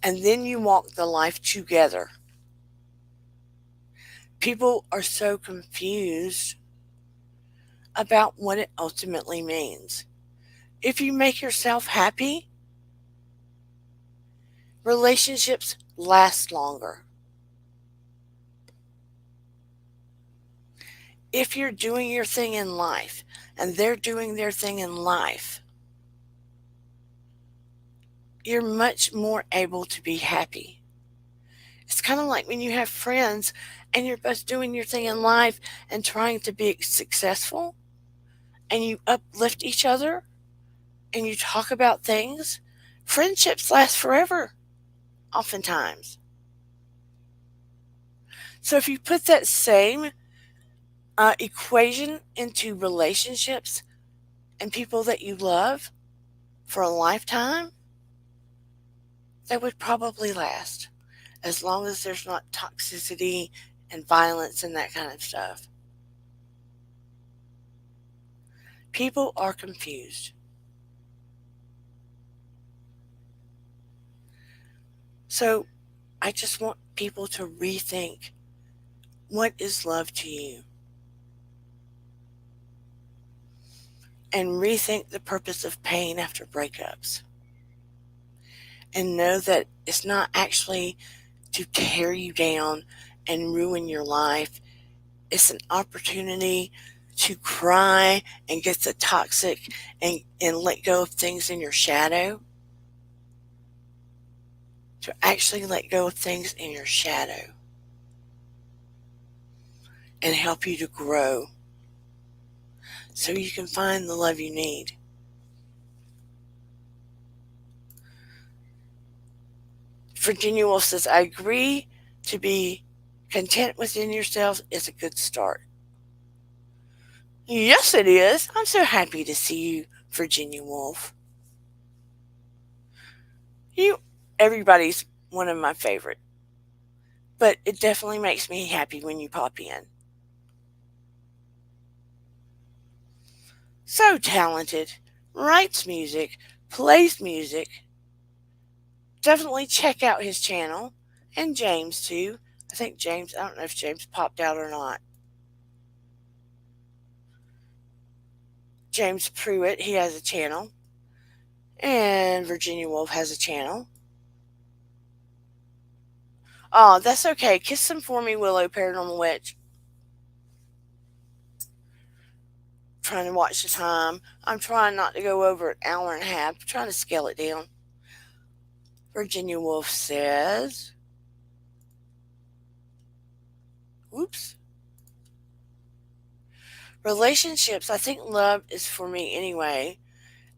And then you walk the life together. People are so confused about what it ultimately means. If you make yourself happy, relationships last longer. If you're doing your thing in life and they're doing their thing in life, you're much more able to be happy. It's kind of like when you have friends and you're both doing your thing in life and trying to be successful and you uplift each other and you talk about things. Friendships last forever, oftentimes. So if you put that same equation into relationships and people that you love for a lifetime, they would probably last as long as there's not toxicity and violence and that kind of stuff. People are confused. So I just want people to rethink, what is love to you? And rethink the purpose of pain after breakups. And know that it's not actually to tear you down and ruin your life. It's an opportunity to cry and get the toxic and let go of things in your shadow. To actually let go of things in your shadow and help you to grow so you can find the love you need. Virginia Woolf says, I agree, to be content within yourself is a good start. Yes, it is. I'm so happy to see you, Virginia Woolf. Everybody's one of my favorite. But it definitely makes me happy when you pop in. So talented, writes music, plays music. Definitely check out his channel. And James, too. I don't know if James popped out or not. James Pruitt, he has a channel. And Virginia Woolf has a channel. Oh, that's okay. Kiss them for me, Willow Paranormal Witch. Trying to watch the time. I'm trying not to go over an hour and a half. I'm trying to scale it down. Virginia Woolf says, whoops. Relationships, I think love is, for me anyway,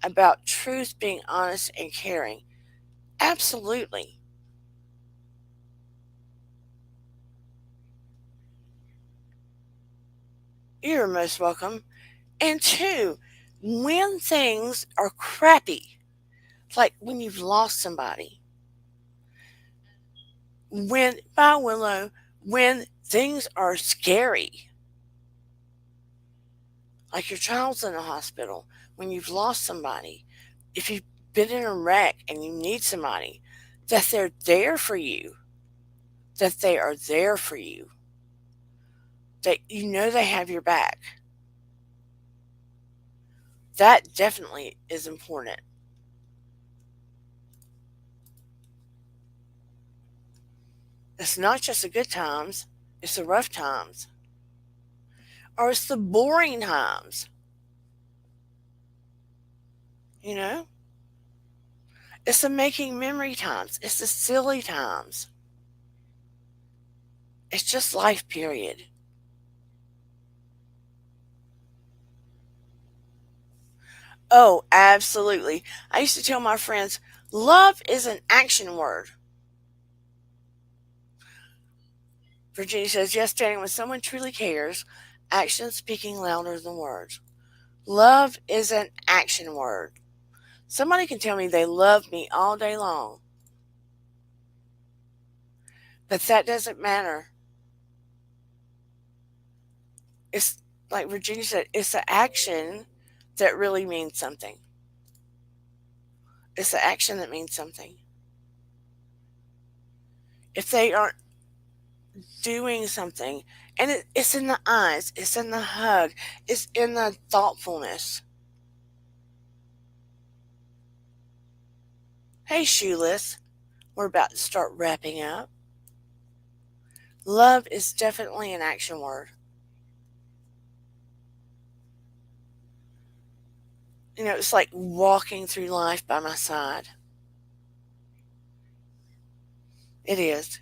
about truth, being honest, and caring. Absolutely. You're most welcome. And two, when things are crappy, like when you've lost somebody, bye Willow, when things are scary, like your child's in the hospital, when you've lost somebody, if you've been in a wreck and you need somebody, that they're there for you, that they are there for you, that you know they have your back. That definitely is important. It's not just the good times, it's the rough times, or it's the boring times, you know? It's the making memory times, it's the silly times. It's just life, period. Oh, absolutely. I used to tell my friends, love is an action word. Virginia says, yes, standing when someone truly cares, actions speaking louder than words. Love is an action word. Somebody can tell me they love me all day long, but that doesn't matter. It's like Virginia said, it's the action that really means something. It's the action that means something. If they aren't doing something, and it's in the eyes, it's in the hug, it's in the thoughtfulness. Hey, Shoeless, we're about to start wrapping up. Love is definitely an action word. It's like walking through life by my side. It is.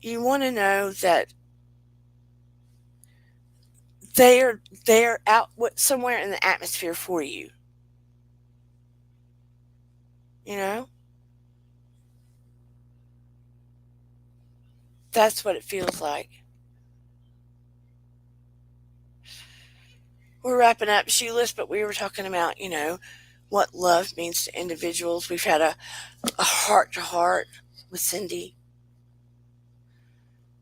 You want to know that they're out somewhere in the atmosphere for you. You know, that's what it feels like. We're wrapping up, Shoeless, but we were talking about what love means to individuals. We've had a heart to heart with Cindy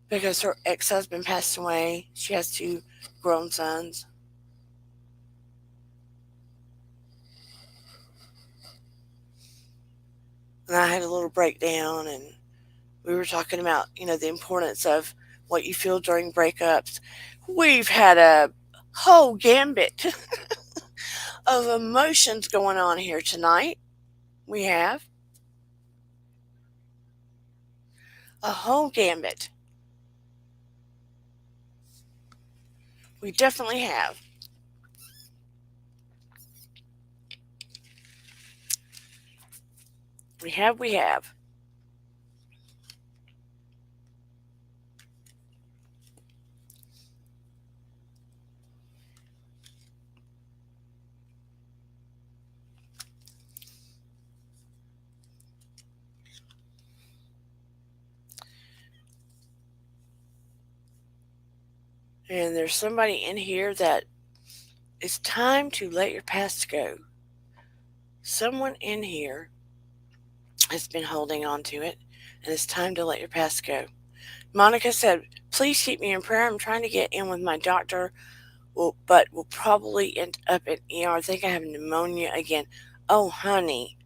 because her ex husband passed away. She has two grown sons. And I had a little breakdown, and we were talking about, the importance of what you feel during breakups. We've had a whole gambit of emotions going on here tonight. We have a whole gambit. We definitely have. We have. And there's somebody in here that it's time to let your past go. Someone in here has been holding on to it, and it's time to let your past go. Monica said, please keep me in prayer. I'm trying to get in with my doctor, but will probably end up in ER. I think I have pneumonia again. Oh, honey.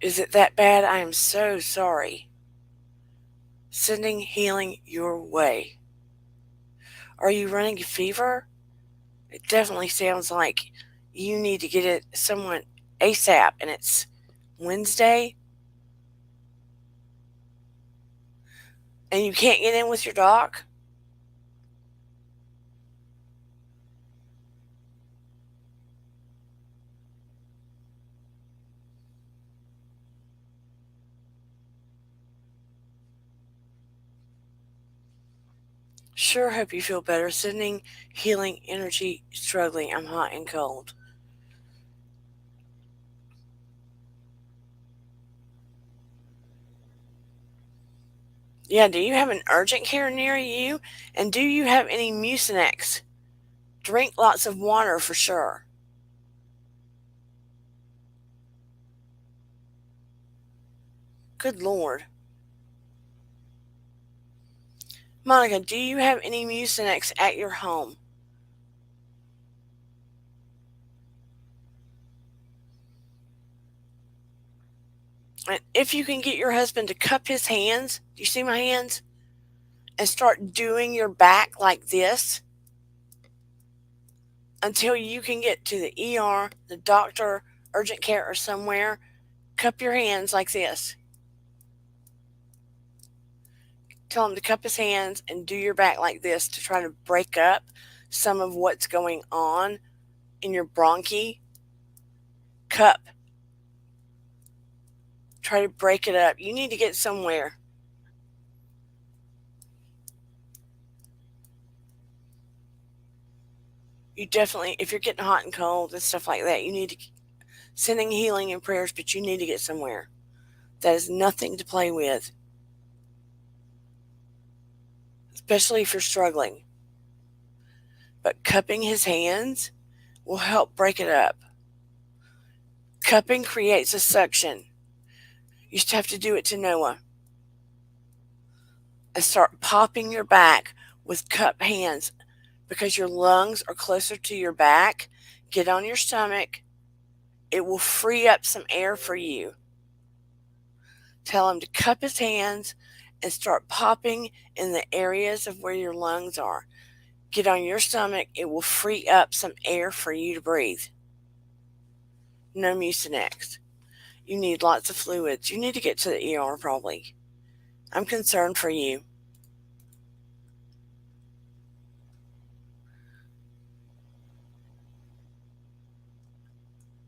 Is it that bad? I am so sorry. Sending healing your way. Are you running a fever? It definitely sounds like you need to get it someone ASAP, and it's Wednesday, and you can't get in with your doc. Sure hope you feel better. Sending healing energy, struggling. I'm hot and cold. Yeah, do you have an urgent care near you? And do you have any Mucinex? Drink lots of water for sure. Good Lord. Monica, do you have any Mucinex at your home? And if you can get your husband to cup his hands, do you see my hands? and start doing your back like this until you can get to the ER, the doctor, urgent care, or somewhere. Cup your hands like this. Tell him to cup his hands and do your back like this to try to break up some of what's going on in your bronchi. Cup. Try to break it up. You need to get somewhere. You definitely, if you're getting hot and cold and stuff like that, you need to sending healing and prayers, but you need to get somewhere. That is nothing to play with, especially if you're struggling. But cupping his hands will help break it up. Cupping creates a suction. You used to have to do it to Noah. And start popping your back with cupped hands because your lungs are closer to your back. Get on your stomach. It will free up some air for you. Tell him to cup his hands and start popping in the areas of where your lungs are. Get on your stomach. It will free up some air for you to breathe. No Mucinex. You need lots of fluids. You need to get to the ER probably. I'm concerned for you.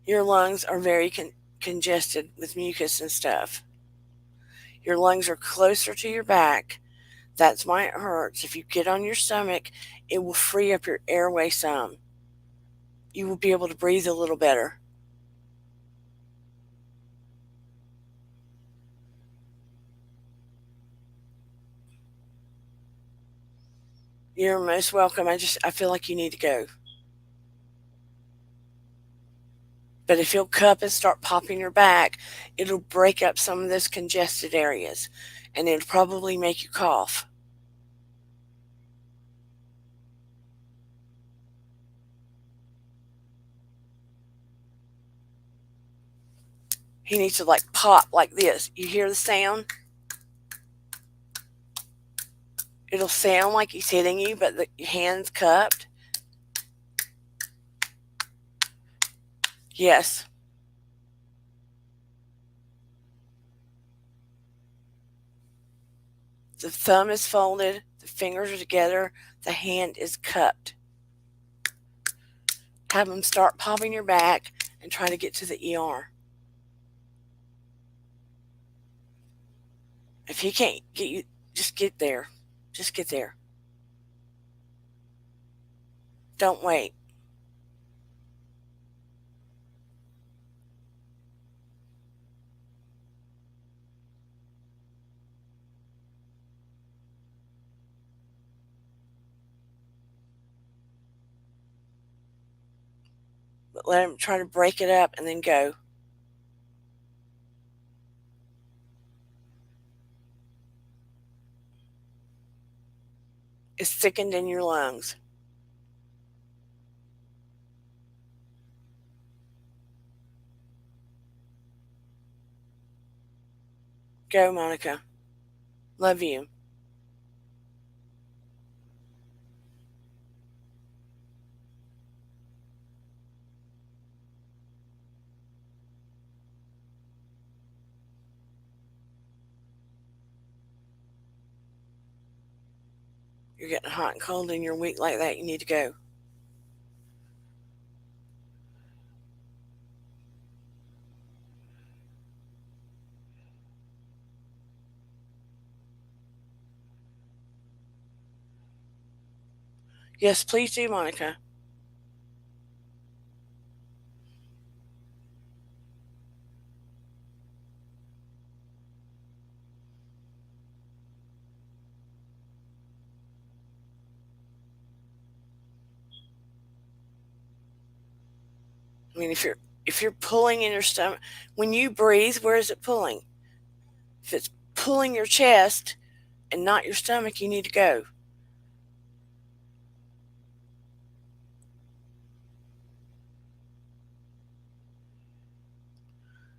Your lungs are very congested with mucus and stuff. Your lungs are closer to your back. That's why it hurts. If you get on your stomach, it will free up your airway some. You will be able to breathe a little better. You're most welcome. I feel like you need to go. But if you'll cup and start popping your back, it'll break up some of those congested areas and it'll probably make you cough. He needs to like pop like this. You hear the sound? It'll sound like he's hitting you, but the hand's cupped. Yes. The thumb is folded, the fingers are together, the hand is cupped. Have him start popping your back and try to get to the ER. If he can't get you, just get there. Just get there. Don't wait. But let him try to break it up and then go. It's thickened in your lungs. Go, Monica. Love you. You're getting hot and cold and you're weak like that. You need to go. Yes, please do, Monica. I mean, if you're pulling in your stomach, when you breathe, where is it pulling? If it's pulling your chest and not your stomach, you need to go.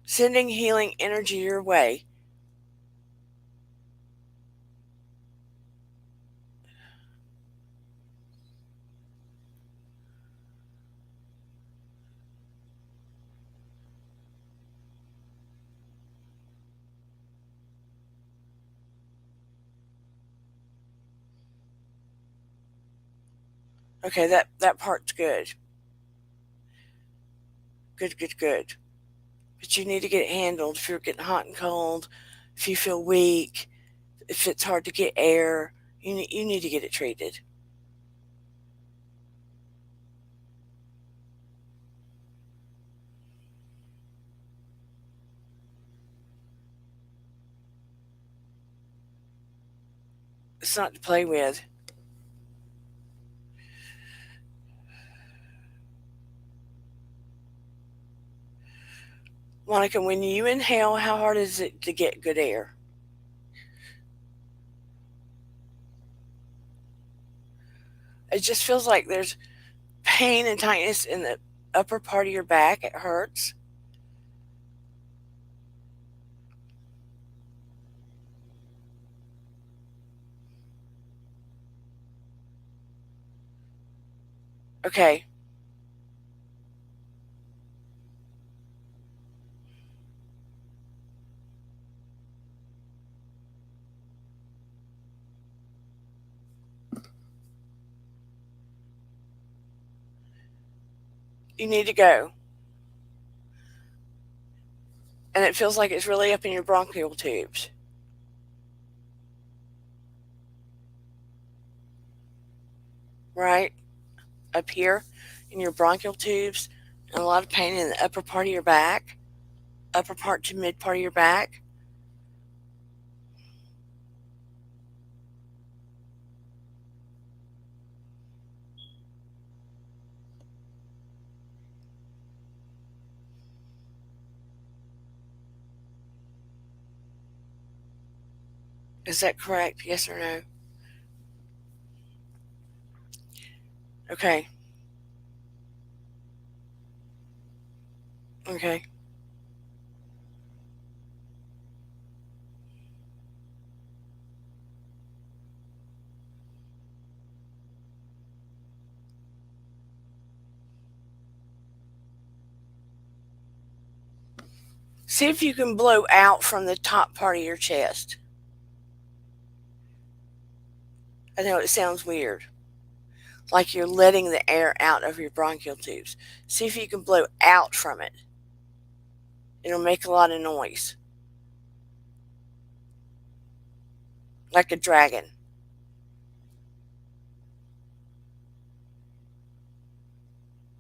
Sending healing energy your way. Okay, that part's good. Good, good, good. But you need to get it handled if you're getting hot and cold, if you feel weak, if it's hard to get air, you need to get it treated. It's not to play with. Monica, when you inhale, how hard is it to get good air? It just feels like there's pain and tightness in the upper part of your back. It hurts. Okay. You need to go. And it feels like it's really up in your bronchial tubes. Right? Up here in your bronchial tubes. And a lot of pain in the upper part of your back. Upper part to mid part of your back. Is that correct? Yes or no? Okay. Okay. See if you can blow out from the top part of your chest. I know it sounds weird, like you're letting the air out of your bronchial tubes. See if you can blow out from it. It'll make a lot of noise, like a dragon.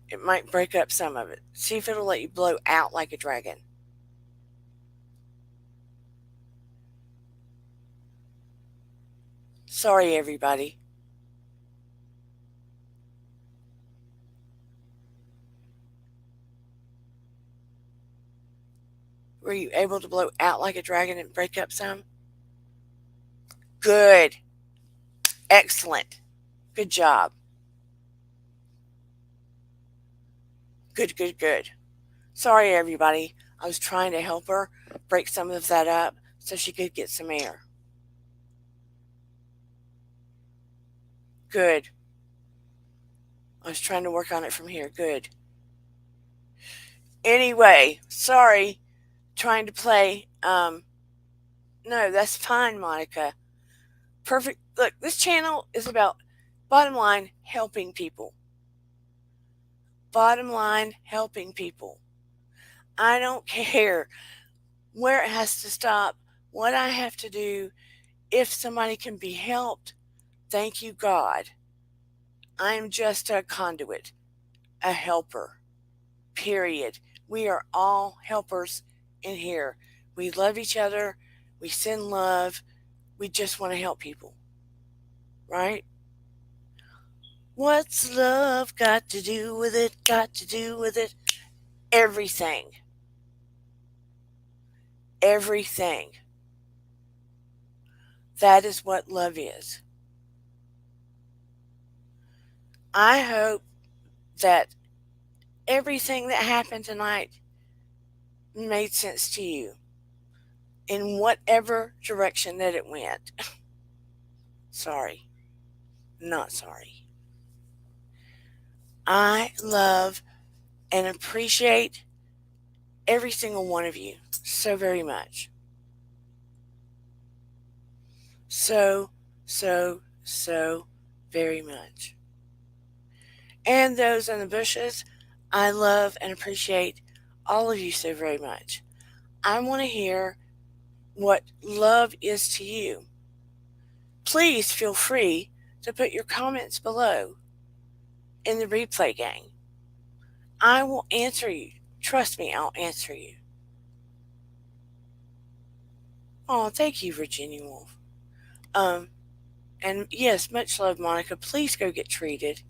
It might break up some of it. See if it'll let you blow out like a dragon. Sorry, everybody. Were you able to blow out like a dragon and break up some? Good. Excellent. Good job. Good, good, good. Sorry, everybody. I was trying to help her break some of that up so she could get some air. Good. I was trying to work on it from here. Good. Anyway, sorry. Trying to play. No, that's fine, Monica. Perfect. Look, this channel is about, bottom line, helping people. Bottom line, helping people. I don't care where it has to stop, what I have to do. If somebody can be helped, thank you, God. I'm just a conduit, a helper, period. We are all helpers in here. We love each other. We send love. We just want to help people, right? What's love got to do with it? Got to do with it? Everything. Everything. That is what love is. I hope that everything that happened tonight made sense to you in whatever direction that it went. Sorry. Not sorry. I love and appreciate every single one of you so very much. So, so very much. And those in the bushes, I love and appreciate all of you so very much. I want to hear what love is to you. Please feel free to put your comments below in the replay gang. I will answer you. Trust me, I'll answer you. Oh, thank you, Virginia Wolf. And yes, much love, Monica. Please go get treated.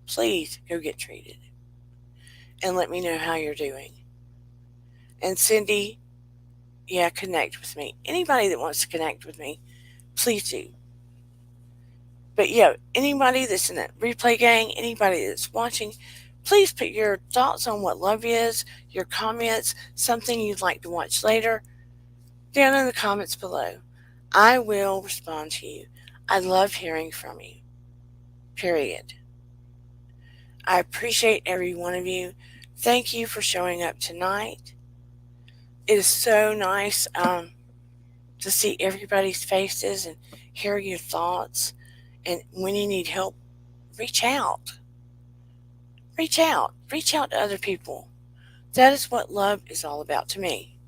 Please go get treated. And let me know how you're doing. And Cindy, yeah, connect with me. Anybody that wants to connect with me, please do. But yeah, anybody that's in that replay gang, anybody that's watching, please put your thoughts on what love is, your comments, something you'd like to watch later, down in the comments below. I will respond to you. I love hearing from you. Period. I appreciate every one of you. Thank you for showing up tonight. It is so nice to see everybody's faces and hear your thoughts. And when you need help, reach out. Reach out. Reach out to other people. That is what love is all about to me.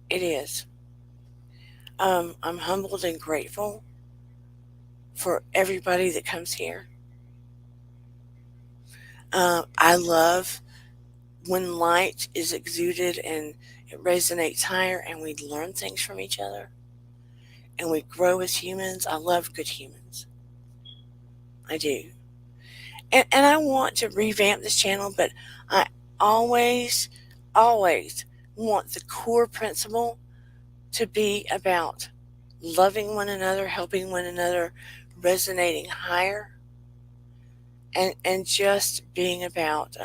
It is. I'm humbled and grateful for everybody that comes here. I love when light is exuded and it resonates higher and we learn things from each other and we grow as humans. I love good humans. I do. And I want to revamp this channel, but I always, always want the core principle to be about loving one another, helping one another, resonating higher, and just being about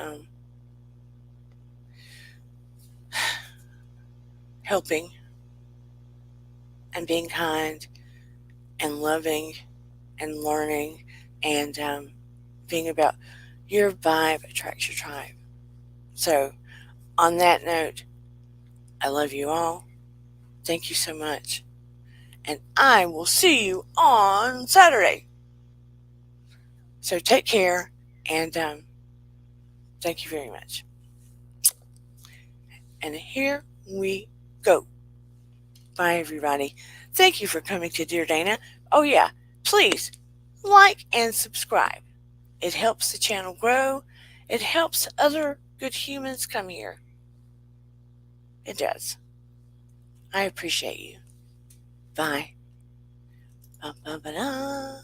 helping and being kind and loving and learning and being about your vibe attracts your tribe. So on that note, I love you all. Thank you so much. And I will see you on Saturday. So take care and thank you very much. And here we go. Bye, everybody. Thank you for coming to Dear Dana. Oh, yeah, please like and subscribe. It helps the channel grow. It helps other good humans come here. It does. I appreciate you. Bye. Ba-ba-ba-da.